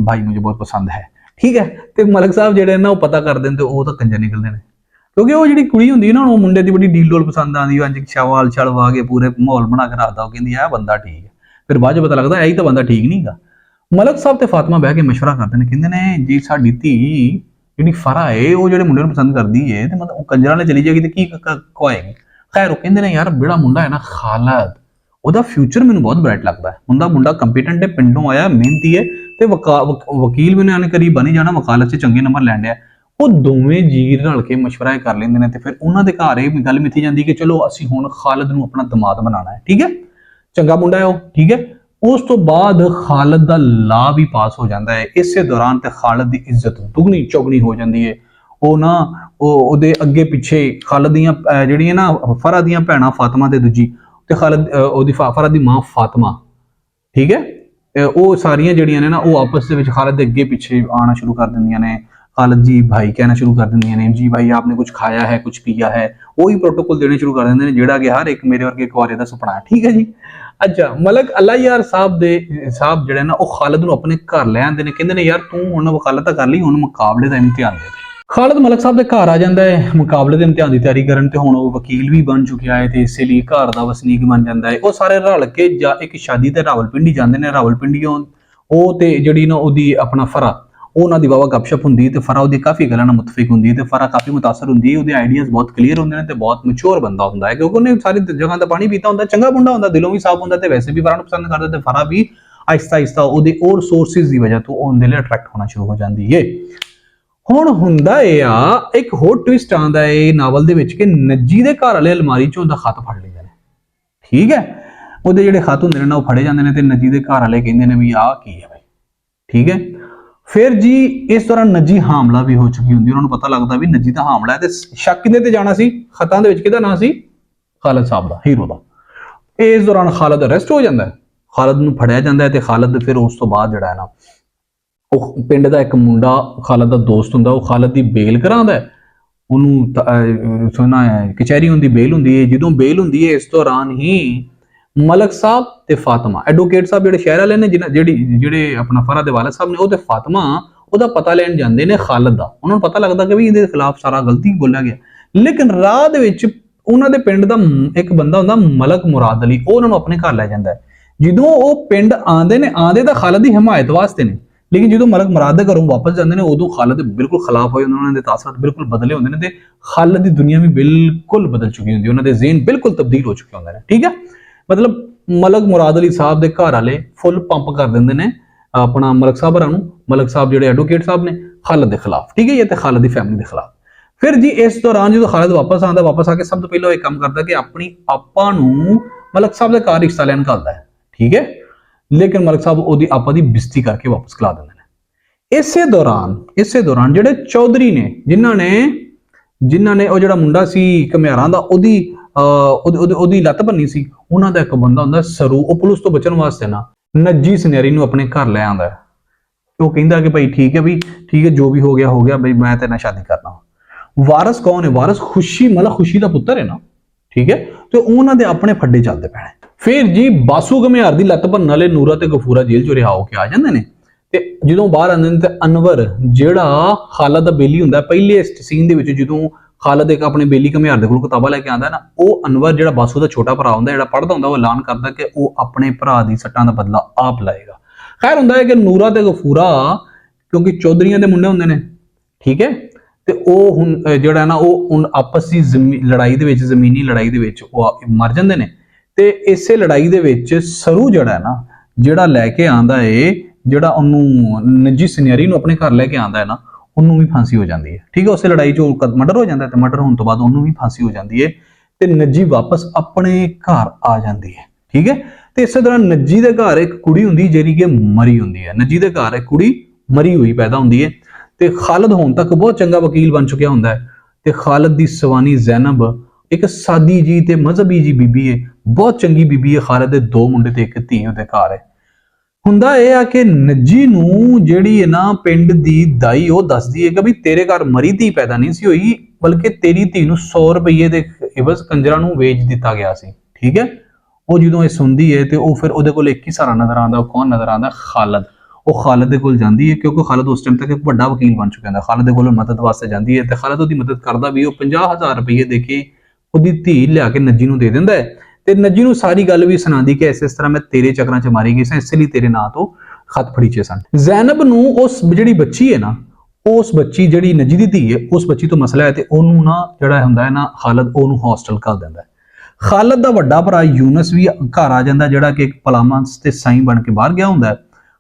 भाई मुझे बहुत पसंद है, ठीक है। ਤੇ ਮਲਕ ਸਾਹਿਬ ਜਿਹੜੇ ਨਾ ਉਹ ਪਤਾ ਕਰ ਦਿੰਦੇ, ਉਹ ਤਾਂ ਕੰਜਰ ਨਿਕਲਦੇ ਨੇ, ਕਿਉਂਕਿ ਉਹ ਜਿਹੜੀ ਕੁੜੀ ਹੁੰਦੀ ਹੈ ਨਾ, ਉਹ ਮੁੰਡੇ ਦੀ ਬੜੀ ਡੀਲ ਡੋਲ ਪਸੰਦ ਆਉਂਦੀ ਹੈ, ਅੰਜ ਛਾਵਾਲ ਛਲਵਾ ਕੇ ਪੂਰੇ ਮਾਹੌਲ ਬਣਾ ਕੇ ਰੱਖਦਾ, ਉਹ ਕਹਿੰਦੀ ਇਹ ਬੰਦਾ ਠੀਕ ਹੈ। ਫਿਰ ਬਾਅਦ 'ਚ ਪਤਾ ਲੱਗਦਾ ਇਹੀ ਤਾਂ ਬੰਦਾ ਠੀਕ ਨਹੀਂ ਹੈਗਾ। ਮਲਕ ਸਾਹਿਬ ਤੇ ਫਾਤਮਾ ਬਹਿ ਕੇ ਮਸ਼ਵਰਾ ਕਰਦੇ ਨੇ, ਕਹਿੰਦੇ ਨੇ ਜੀ ਸਾਡੀ ਧੀ ਜਿਹੜੀ ਫਰਾ ਹੈ ਉਹ ਜਿਹੜੇ ਮੁੰਡੇ ਨੂੰ ਪਸੰਦ ਕਰਦੀ ਹੈ, ਤੇ ਮਤਲਬ ਉਹ ਕੰਜਰਾਂ ਨਾਲ ਚਲੀ ਜਾਏਗੀ ਤੇ ਕੀ ਖਵਾਏਗੀ। ਖੈਰ ਉਹ ਕਹਿੰਦੇ ਨੇ ਯਾਰ ਜਿਹੜਾ ਮੁੰਡਾ ਹੈ ਨਾ ਖਾਲਦ, ਉਹਦਾ ਫਿਊਚਰ ਮੈਨੂੰ ਬਹੁਤ ਬ੍ਰਾਈਟ ਲੱਗਦਾ ਹੈ। ਮੁੰਡਾ ਕੰਪੀਟੈਂਟ ਹੈ, ਪਿੰਡੋਂ ਆਇਆ, ਮਿਹਨਤੀ ਹੈ, ਤੇ ਵਕੀਲ ਵੀ ਨੇ ਕਰੀਬ ਬਣੀ ਜਾਣਾ, ਵਕਾਲਤ 'ਚ ਚੰਗੇ ਨੰਬਰ ਲੈਣ ਡਿਆ। ਉਹ ਦੋਵੇਂ ਜੀ ਰਲ ਕੇ ਮਸ਼ਵਰਾ ਕਰ ਲੈਂਦੇ ਨੇ, ਤੇ ਫਿਰ ਉਹਨਾਂ ਦੇ ਘਰ ਇਹ ਗੱਲ ਮਿੱਥੀ ਜਾਂਦੀ ਕਿ ਚਲੋ ਅਸੀਂ ਹੁਣ ਖਾਲਦ ਨੂੰ ਆਪਣਾ ਦਮਾਦ ਬਣਾਉਣਾ ਹੈ, ਠੀਕ ਹੈ, ਚੰਗਾ ਮੁੰਡਾ ਹੈ ਉਹ, ਠੀਕ ਹੈ। ਉਸ ਤੋਂ ਬਾਅਦ ਖਾਲਦ ਦਾ ਲਾ ਵੀ ਪਾਸ ਹੋ ਜਾਂਦਾ ਹੈ। ਇਸੇ ਦੌਰਾਨ ਤੇ ਖਾਲਦ ਦੀ ਇੱਜ਼ਤ ਦੁਗਣੀ ਚੌਗਣੀ ਹੋ ਜਾਂਦੀ ਹੈ। ਉਹ ਨਾ ਉਹਦੇ ਅੱਗੇ ਪਿੱਛੇ ਖਾਲਦ ਦੀਆਂ ਜਿਹੜੀਆਂ ਨਾ ਫਰਾ ਦੀਆਂ ਭੈਣਾਂ ਫਾਤਮਾ ਤੇ ਦੂਜੀ, ਤੇ ਖਾਲਦ ਉਹਦੀ ਫਰਾ ਦੀ ਮਾਂ ਫਾਤਮਾ, ਠੀਕ ਹੈ, ਉਹ ਸਾਰੀਆਂ ਜਿਹੜੀਆਂ ਨੇ ਨਾ ਉਹ ਆਪਸ ਦੇ ਵਿੱਚ ਖਾਲਦ ਦੇ ਅੱਗੇ ਪਿੱਛੇ ਆਉਣਾ ਸ਼ੁਰੂ ਕਰ ਦਿੰਦੀਆਂ ਨੇ। खालिद जी भाई कहना शुरू कर देंगे ने, जी भाई आपने कुछ खाया है, कुछ पिया है, वही प्रोटोकॉल देने शुरू कर देंगे जेड़ा कि हर एक मेरे वर्गे कुआरे दा सुपना है, ठीक है जी। अच्छा मलक अल्लाह यार साहब जेड़ा ना वो खालिद नूं अपने घर ले आंदे ने, कहंदे ने यार तू हुण वकालत कर ली, हुण मुकाबले दा इम्तिहान दे। खालिद मलक साहब दे घर आ जांदा है मुकाबले दे इम्तिहान दी तैयारी करन, ते हुण वो वकील भी बन चुकिया है, ते इसे लिए घर दा वसनीक बन जांदा है। वो सारे रल के एक शादी ते रावलपिंडी जांदे ने, रावलपिंडीओं ਉਹ ਤੇ ਜਿਹੜੀ ਨਾ ਉਹਦੀ ਆਪਣਾ ਫਰਾ ਉਹਨਾਂ ਦੀ ਵਾਵਾ ਗੱਪਸ਼ਪ ਹੁੰਦੀ ਤੇ ਫਰਾ ਉਹਦੀ ਕਾਫੀ ਗੱਲਾਂ ਨਾਲ ਮੁਤਫਿਕ ਹੁੰਦੀ ਹੈ, ਤੇ ਫਰਾ ਕਾਫੀ ਮੁਤਾਸਰ ਹੁੰਦੀ ਹੈ, ਉਹਦੇ ਆਈਡੀਆਜ਼ ਬਹੁਤ ਕਲੀਅਰ ਹੁੰਦੇ ਨੇ, ਤੇ ਬਹੁਤ ਮੈਚੁਰ ਬੰਦਾ ਹੁੰਦਾ ਹੈ, ਕਿਉਂਕਿ ਉਹਨੇ ਸਾਰੀ ਜਗ੍ਹਾ ਦਾ ਪਾਣੀ ਪੀਤਾ ਹੁੰਦਾ, ਚੰਗਾ ਮੁੰਡਾ ਹੁੰਦਾ, ਦਿਲੋਂ ਵੀ ਸਾਫ਼ ਹੁੰਦਾ, ਤੇ ਵੈਸੇ ਵੀ ਫਰਾ ਨੂੰ ਪਸੰਦ ਕਰਦਾ, ਤੇ ਫਰਾ ਵੀ ਆਹਿਸਤਾ ਆਹਿਸਤਾ ਉਹਦੇ ਹੋਰ ਸੋਰਸਿਸ ਦੀ ਵਜ੍ਹਾ ਤੋਂ ਉਹਦੇ ਲਈ ਅਟਰੈਕਟ ਹੋਣਾ ਸ਼ੁਰੂ ਹੋ ਜਾਂਦੀ ਹੈ। ਹੁਣ ਹੁੰਦਾ ਇਹ ਆ ਇੱਕ ਹੋਰ ਟਵਿਸਟ ਆਉਂਦਾ ਹੈ ਇਹ ਨਾਵਲ ਦੇ ਵਿੱਚ ਕਿ ਨੱਜੀ ਦੇ ਘਰ ਵਾਲੇ ਅਲਮਾਰੀ ਚੋਂ ਉਹਦਾ ਖਤ ਫੜ ਲੈਂਦੇ ਨੇ, ਠੀਕ ਹੈ, ਉਹਦੇ ਜਿਹੜੇ ਖਤ ਹੁੰਦੇ ਨੇ ਨਾ ਉਹ ਫੜੇ ਜਾਂਦੇ ਨੇ, ਤੇ ਨੱਜੀ ਦੇ ਘਰ ਵਾਲੇ ਕਹਿੰਦੇ ਨੇ ਵੀ ਆਹ ਕੀ ਹੈ ਬਈ, ਠੀਕ ਹੈ। ਫਿਰ ਜੀ ਇਸ ਦੌਰਾਨ ਨੱਜੀ ਹਾਮਲਾ ਵੀ ਹੋ ਚੁੱਕੀ ਹੁੰਦੀ, ਉਹਨਾਂ ਨੂੰ ਪਤਾ ਲੱਗਦਾ ਵੀ ਨੱਜੀ ਦਾ ਹਾਮਲਾ ਹੈ, ਤੇ ਸ਼ੱਕ ਕਿਹਦੇ ਤੇ ਜਾਣਾ ਸੀ, ਖਤਾਂ ਦੇ ਵਿੱਚ ਕਿਹਦਾ ਨਾਂ ਸੀ, ਖਾਲਿਦ ਸਾਹਿਬ ਦਾ, ਹੀਰੋ ਦਾ। ਇਸ ਦੌਰਾਨ ਖਾਲਿਦ ਅਰੈਸਟ ਹੋ ਜਾਂਦਾ ਹੈ, ਖਾਲਿਦ ਨੂੰ ਫੜਿਆ ਜਾਂਦਾ ਹੈ, ਤੇ ਖਾਲਿਦ ਫਿਰ ਉਸ ਤੋਂ ਬਾਅਦ ਜਿਹੜਾ ਹੈ ਨਾ ਉਹ ਪਿੰਡ ਦਾ ਇੱਕ ਮੁੰਡਾ ਖਾਲਿਦ ਦਾ ਦੋਸਤ ਹੁੰਦਾ, ਉਹ ਖਾਲਿਦ ਦੀ ਬੇਲ ਕਰਾਉਂਦਾ ਹੈ, ਉਹਨੂੰ ਸੁਣਾ ਹੈ ਕਚਹਿਰੀ ਹੁੰਦੀ, ਬੇਲ ਹੁੰਦੀ ਹੈ। ਜਦੋਂ ਬੇਲ ਹੁੰਦੀ ਹੈ ਇਸ ਦੌਰਾਨ ਹੀ ਮਲਕ ਸਾਹਿਬ ਤੇ ਫਾਤਮਾ ਐਡਵੋਕੇਟ ਸਾਹਿਬ ਜਿਹੜੇ ਸ਼ਹਿਰ ਵਾਲੇ ਨੇ ਜਿਹੜੇ ਆਪਣਾ ਫਰਾ ਦੇ ਵਾਲਿਦ ਸਾਹਿਬ ਨੇ, ਉਹ ਤੇ ਫਾਤਮਾ ਉਹਦਾ ਪਤਾ ਲੈਣ ਜਾਂਦੇ ਨੇ ਖਾਲਿਦ ਦਾ। ਉਹਨਾਂ ਨੂੰ ਪਤਾ ਲੱਗਦਾ ਕਿ ਵੀ ਇਹਦੇ ਖਿਲਾਫ ਸਾਰਾ ਗਲਤੀ ਬੋਲਿਆ ਗਿਆ, ਲੇਕਿਨ ਰਾਹ ਦੇ ਵਿੱਚ ਉਹਨਾਂ ਦੇ ਪਿੰਡ ਦਾ ਇੱਕ ਬੰਦਾ ਹੁੰਦਾ ਮਲਕ ਮੁਰਾਦ ਅਲੀ, ਉਹ ਉਹਨਾਂ ਨੂੰ ਆਪਣੇ ਘਰ ਲੈ ਜਾਂਦਾ ਹੈ। ਜਦੋਂ ਉਹ ਪਿੰਡ ਆਉਂਦੇ ਨੇ, ਆਉਂਦੇ ਤਾਂ ਖਾਲਿਦ ਦੀ ਹਮਾਇਤ ਵਾਸਤੇ ਨੇ, ਲੇਕਿਨ ਜਦੋਂ ਮਲਕ ਮੁਰਾਦ ਦੇ ਘਰੋਂ ਵਾਪਸ ਜਾਂਦੇ ਨੇ ਉਦੋਂ ਖਾਲਿਦ ਬਿਲਕੁਲ ਖਿਲਾਫ ਹੋਏ ਹੁੰਦੇ, ਉਹਨਾਂ ਦੇ ਤਾਸਰਾਤ ਬਿਲਕੁਲ ਬਦਲੇ ਹੁੰਦੇ ਨੇ, ਤੇ ਖਾਲਿਦ ਦੀ ਦੁਨੀਆ ਵੀ ਬਿਲਕੁਲ ਬਦਲ ਚੁੱਕੀ ਹੁੰਦੀ, ਉਹਨਾਂ ਦੇ ਜ਼ੇਨ ਬਿਲਕੁਲ ਤਬਦੀਲ ਹੋ ਚੁੱਕੇ ਹੁੰਦੇ ਨੇ, ਠੀਕ ਹੈ। ਮਤਲਬ ਮਲਕ ਮੁਰਾਦ ਅਲੀ ਸਾਹਿਬ ਦੇ ਘਰ ਵਾਲੇ ਫੁੱਲ ਪੰਪ ਕਰ ਦਿੰਦੇ ਨੇ ਆਪਣਾ ਮਲਕ ਸਾਹਿਬਾਂ ਨੂੰ, ਮਲਕ ਸਾਹਿਬ ਜਿਹੜੇ ਐਡਵੋਕੇਟ ਸਾਹਿਬ ਨੇ ਖਾਲਿਦ ਦੇ ਖਿਲਾਫ, ਠੀਕ ਹੈ, ਤੇ ਖਾਲਿਦ ਦੀ ਫੈਮਿਲੀ ਦੇ ਖਿਲਾਫ। ਫਿਰ ਜੀ ਇਸ ਦੌਰਾਨ ਜਦੋਂ ਖਾਲਿਦ ਵਾਪਸ ਆਉਂਦਾ, ਵਾਪਸ ਆ ਕੇ ਸਭ ਤੋਂ ਪਹਿਲਾਂ ਇਹ ਕੰਮ ਕਰਦਾ ਕਿ ਆਪਣੀ ਆਪਾ ਨੂੰ ਮਲਕ ਸਾਹਿਬ ਦੇ ਘਰ ਰਿਸ਼ਤਾ ਲੈਣ ਘੱਲਦਾ ਹੈ, ਠੀਕ ਹੈ, ਲੇਕਿਨ ਮਲਕ ਸਾਹਿਬ ਉਹਦੀ ਆਪਾ ਦੀ ਬਿਸਤੀ ਕਰਕੇ ਵਾਪਸ ਖਲਾ ਦਿੰਦੇ ਨੇ। ਇਸੇ ਦੌਰਾਨ ਜਿਹੜੇ ਚੌਧਰੀ ਨੇ ਜਿਨ੍ਹਾਂ ਨੇ ਉਹ ਜਿਹੜਾ ਮੁੰਡਾ ਸੀ ਘਮਿਆਰਾਂ ਦਾ ਉਹਦੀ ਲੱਤ ਭੰਨੀ ਸੀ, ਉਹਨਾਂ ਦਾ ਇੱਕ ਬੰਦਾ ਹੁੰਦਾ ਸਰੂ, ਉਹ ਪੁਲਿਸ ਤੋਂ ਬਚਣ ਵਾਸਤੇ ਨਾ ਨੱਜੀ ਸੁਨਿਆਰੀ ਨੂੰ ਆਪਣੇ ਘਰ ਲੈ ਆਉਂਦਾ ਹੈ। ਉਹ ਕਹਿੰਦਾ ਕਿ ਭਾਈ ਠੀਕ ਹੈ ਵੀ ਠੀਕ ਹੈ, ਜੋ ਵੀ ਹੋ ਗਿਆ ਬਈ ਮੈਂ ਤੇਰੇ ਨਾਲ ਸ਼ਾਦੀ ਕਰਨਾ। ਵਾਰਿਸ ਕੌਣ ਹੈ? ਵਾਰਿਸ ਖੁਸ਼ੀ ਮਤਲਬ ਖੁਸ਼ੀ ਦਾ ਪੁੱਤਰ ਹੈ ਨਾ, ਠੀਕ ਹੈ, ਤੇ ਉਹਨਾਂ ਦੇ ਆਪਣੇ ਫੱਡੇ ਚੱਲਦੇ ਪੈਣੇ। ਫਿਰ ਜੀ ਬਾਸੂ ਘਮਿਆਰ ਦੀ ਲੱਤ ਭੰਨਣ ਵਾਲੇ ਨੂਰਾ ਤੇ ਗਫੂਰਾ ਜੇਲ੍ਹ ਚੋਂ ਰਿਹਾ ਹੋ ਕੇ ਆ ਜਾਂਦੇ ਨੇ, ਤੇ ਜਦੋਂ ਬਾਹਰ ਆਉਂਦੇ ਨੇ ਤੇ ਅਨਵਰ ਜਿਹੜਾ ਖਾਲਿਦ ਦਾ ਬੇਲੀ ਹੁੰਦਾ, ਪਹਿਲੇ ਸੀਨ ਦੇ ਵਿੱਚ ਜਦੋਂ ਖਾਲਿਦ ਇੱਕ ਆਪਣੇ ਬੇਲੀ ਘਮਿਆਰ ਦੇ ਕੋਲ ਕਿਤਾਬਾਂ ਲੈ ਕੇ ਆਉਂਦਾ ਨਾ, ਉਹ ਅਨਵਰ ਜਿਹੜਾ ਬਾਸੂ ਦਾ ਛੋਟਾ ਭਰਾ ਹੁੰਦਾ, ਜਿਹੜਾ ਪੜ੍ਹਦਾ ਹੁੰਦਾ, ਉਹ ਐਲਾਨ ਕਰਦਾ ਕਿ ਉਹ ਆਪਣੇ ਭਰਾ ਦੀ ਸੱਟਾਂ ਦਾ ਬਦਲਾ ਆਪ ਲਏਗਾ। ਖੈਰ ਹੁੰਦਾ ਹੈ ਕਿ ਨੂਰਾ ਤੇ ਗਫੂਰਾ ਕਿਉਂਕਿ ਚੌਧਰੀਆਂ ਦੇ ਮੁੰਡੇ ਹੁੰਦੇ ਨੇ, ਠੀਕ ਹੈ, ਤੇ ਉਹ ਹੁਣ ਜਿਹੜਾ ਨਾ ਉਹ ਹੁਣ ਆਪਸ ਦੀ ਲੜਾਈ ਦੇ ਵਿੱਚ, ਜ਼ਮੀਨੀ ਲੜਾਈ ਦੇ ਵਿੱਚ ਉਹ ਮਰ ਜਾਂਦੇ ਨੇ। ਤੇ ਇਸੇ ਲੜਾਈ ਦੇ ਵਿੱਚ ਸਰੂ ਜਿਹੜਾ ਨਾ ਜਿਹੜਾ ਲੈ ਕੇ ਆਂਦਾ ਏ, ਜਿਹੜਾ ਉਹਨੂੰ ਨੱਜੀ ਸੁਨਿਆਰੀ ਨੂੰ ਆਪਣੇ ਘਰ ਲੈ ਕੇ ਆਂਦਾ ਹੈ ਨਾ, ਉਹਨੂੰ ਵੀ ਫਾਂਸੀ ਹੋ ਜਾਂਦੀ ਹੈ, ਠੀਕ ਹੈ। ਉਸੇ ਲੜਾਈ 'ਚ ਮਰਡਰ ਹੋ ਜਾਂਦਾ, ਤੇ ਮਰਡਰ ਹੋਣ ਤੋਂ ਬਾਅਦ ਉਹਨੂੰ ਵੀ ਫਾਂਸੀ ਹੋ ਜਾਂਦੀ ਹੈ, ਤੇ ਨੱਜੀ ਵਾਪਸ ਆਪਣੇ ਘਰ ਆ ਜਾਂਦੀ ਹੈ, ਠੀਕ ਹੈ। ਤੇ ਇਸੇ ਤਰ੍ਹਾਂ ਨੱਜੀ ਦੇ ਘਰ ਇੱਕ ਕੁੜੀ ਹੁੰਦੀ ਜਿਹੜੀ ਕਿ ਮਰੀ ਹੁੰਦੀ ਹੈ, ਨੱਜੀ ਦੇ ਘਰ ਇੱਕ ਕੁੜੀ ਮਰੀ ਹੋਈ ਪੈਦਾ ਹੁੰਦੀ ਹੈ, ਤੇ ਖਾਲਿਦ ਹੁਣ ਤੱਕ ਬਹੁਤ ਚੰਗਾ ਵਕੀਲ ਬਣ ਚੁੱਕਿਆ ਹੁੰਦਾ ਹੈ, ਤੇ ਖਾਲਿਦ ਦੀ ਸਵਾਨੀ ਜ਼ੈਨਬ ਇੱਕ ਸਾਦੀ ਜੀ ਤੇ ਮਜ਼ਹਬੀ ਜੀ ਬੀਬੀ ਹੈ, ਬਹੁਤ ਚੰਗੀ ਬੀਬੀ ਹੈ। ਖਾਲਿਦ ਦੇ 2 ਮੁੰਡੇ ਤੇ ਇੱਕ ਧੀ ਉਹਦੇ ਘਰ ਹੈ। ਹੁੰਦਾ ਇਹ ਆ ਕਿ ਨੱਜੀ ਨੂੰ ਜਿਹੜੀ ਹੈ ਨਾ ਪਿੰਡ ਦੀ ਦਾਈ ਉਹ ਦੱਸਦੀ ਹੈ ਕਿ ਵੀ ਤੇਰੇ ਘਰ ਮਰੀ ਧੀ ਪੈਦਾ ਨਹੀਂ ਸੀ ਹੋਈ, ਬਲਕਿ ਤੇਰੀ ਧੀ ਨੂੰ 100 ਰੁਪਏ ਦੇ ਇਵਜ਼ ਕੰਜਰਾਂ ਨੂੰ ਵੇਚ ਦਿੱਤਾ ਗਿਆ ਸੀ। ਠੀਕ ਹੈ। ਉਹ ਜਦੋਂ ਇਹ ਸੁਣਦੀ ਹੈ ਤੇ ਉਹ ਫਿਰ ਉਹਦੇ ਕੋਲ ਇੱਕ ਹੀ ਸਹਾਰਾ ਨਜ਼ਰ ਆਉਂਦਾ। ਉਹ ਕੌਣ ਨਜ਼ਰ ਆਉਂਦਾ? ਖਾਲਦ। ਉਹ ਖਾਲਦ ਦੇ ਕੋਲ ਜਾਂਦੀ ਹੈ ਕਿਉਂਕਿ ਖਾਲਦ ਉਸ ਟਾਈਮ ਤੱਕ ਇੱਕ ਵੱਡਾ ਵਕੀਲ ਬਣ ਚੁੱਕਿਆ ਹੁੰਦਾ। ਖਾਲਦ ਦੇ ਕੋਲ ਮਦਦ ਵਾਸਤੇ ਜਾਂਦੀ ਹੈ ਤੇ ਖਾਲਦ ਉਹਦੀ ਮਦਦ ਕਰਦਾ ਵੀ। ਉਹ 50,000 ਰੁਪਏ ਦੇ ਕੇ ਉਹਦੀ ਧੀ ਲਿਆ ਕੇ ਨੱਜੀ ਨੂੰ ਦੇ ਦਿੰਦਾ ਹੈ ਤੇ ਨੱਜੀ ਨੂੰ ਸਾਰੀ ਗੱਲ ਵੀ ਸੁਣਾਉਂਦੀ ਕਿ ਇਸ ਤਰ੍ਹਾਂ ਮੈਂ ਤੇਰੇ ਚੱਕਰਾਂ 'ਚ ਮਾਰੀ ਗਈ ਸਾਂ, ਇਸ ਲਈ ਤੇਰੇ ਨਾਂ ਤੋਂ ਖਤ ਫੜੀਚੇ ਸਨ। ਜ਼ੈਨਬ ਨੂੰ ਉਸ ਜਿਹੜੀ ਬੱਚੀ ਹੈ ਨਾ, ਉਸ ਬੱਚੀ ਜਿਹੜੀ ਨੱਜੀ ਦੀ ਧੀ ਹੈ, ਉਸ ਬੱਚੀ ਤੋਂ ਮਸਲਾ ਹੈ ਤੇ ਉਹਨੂੰ ਨਾ ਜਿਹੜਾ ਹੁੰਦਾ ਹੈ ਨਾ ਖਾਲਦ ਉਹਨੂੰ ਹੌਸਟਲ ਘੱਲ ਦਿੰਦਾ ਹੈ। ਖਾਲਦ ਦਾ ਵੱਡਾ ਭਰਾ ਯੂਨਸ ਵੀ ਘਰ ਆ ਜਾਂਦਾ, ਜਿਹੜਾ ਕਿ ਇੱਕ ਪਲਾਮੰਸ ਤੇ ਸਾਈਂ ਬਣ ਕੇ ਬਾਹਰ ਗਿਆ ਹੁੰਦਾ ਹੈ।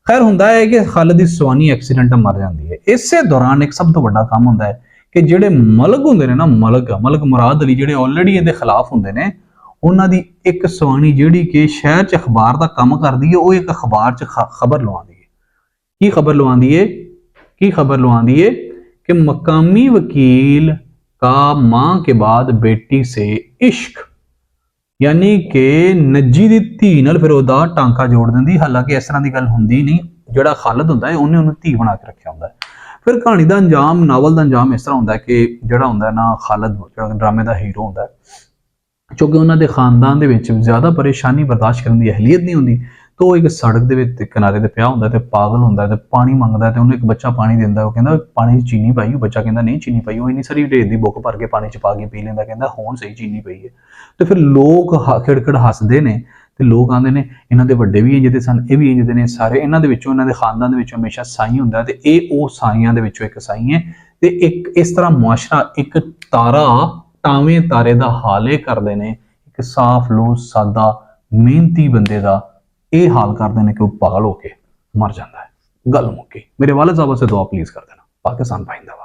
ਖੈਰ ਹੁੰਦਾ ਹੈ ਕਿ ਖਾਲਦ ਦੀ ਸਵਾਨੀ ਐਕਸੀਡੈਂਟ ਮਰ ਜਾਂਦੀ ਹੈ। ਇਸੇ ਦੌਰਾਨ ਇੱਕ ਸਭ ਤੋਂ ਵੱਡਾ ਕੰਮ ਹੁੰਦਾ ਹੈ ਕਿ ਜਿਹੜੇ ਮਲਕ ਹੁੰਦੇ ਨੇ ਨਾ, ਮਲਕ ਮੁਰਾਦ ਅਲੀ, ਜਿਹੜੇ ਆਲਰੇਡੀ ਇਹਦੇ ਖਿਲਾਫ ਹੁੰਦੇ ਨੇ, ਉਹਨਾਂ ਦੀ ਇੱਕ ਸਵਾਣੀ ਜਿਹੜੀ ਕਿ ਸ਼ਹਿਰ 'ਚ ਅਖਬਾਰ ਦਾ ਕੰਮ ਕਰਦੀ ਹੈ, ਉਹ ਇੱਕ ਅਖਬਾਰ 'ਚ ਖਬਰ ਲਵਾਉਂਦੀ ਹੈ। ਕੀ ਖਬਰ ਲਵਾਉਂਦੀ ਹੈ? ਕੀ ਖਬਰ ਲਵਾਉਂਦੀ है कि मकामी वकील का मां के बाद बेटी से इश्क, यानी कि नज्जी दी धी नाल फिर ओदा टांका जोड़ दिंदी। हालांकि इस तरह की गल हुंदी नहीं, जिहड़ा खालद हुंदा है उन्हें उन्हें धी बना के रखा हुंदा है। फिर कहानी का अंजाम, नावल का अंजाम इस तरह हुंदा है कि जिहड़ा हुंदा है ना खालद, जिहड़ा ड्रामे का हीरो हुंदा है, क्योंकि उन्होंने खानदान दे विच ज़्यादा परेशानी बर्दाश्त करने की अहलियत नहीं होंदी, तो एक सड़क दे विच किनारे ते पिया हुंदा ते पागल हुंदा ते पानी मंगदा ते उन्हें एक बच्चा पानी दिंदा। वो कहंदा पानी च चीनी पाई, बच्चा कहंदा नहीं चीनी पाई। वो इन्नी सारी ढेर दी बुक भर के पानी च पा के पी लैंदा, कहंदा हुण सही चीनी पई है। ते फिर लोग खिड़खिड़ हसदे ने ते लोग आंदे ने इन्हां दे वड्डे भी इंज दे सन, ये भी इंज दे ने सारे। इन्हां दे विचों, इन्हां दे खानदान दे विचों हमेशा साईं हुंदा ते इह ओह साईयां दे विचों एक साईं है ते एक इस तरह मुआशरा एक तारा टावें तारे दा हाल करदे ने, एक साफ लोग सादा मेहनती बंदे दा ਇਹ ਹਾਲ ਕਰਦੇ ਨੇ ਕਿ ਉਹ ਪਾਗਲ ਹੋ ਕੇ ਮਰ ਜਾਂਦਾ ਹੈ। ਗੱਲ ਮੁੱਕੀ। ਮੇਰੇ ਵਾਲਿਦ ਸਾਹਿਬ से दुआ प्लीज कर देना। पाकिस्तान पाइंदाबाद।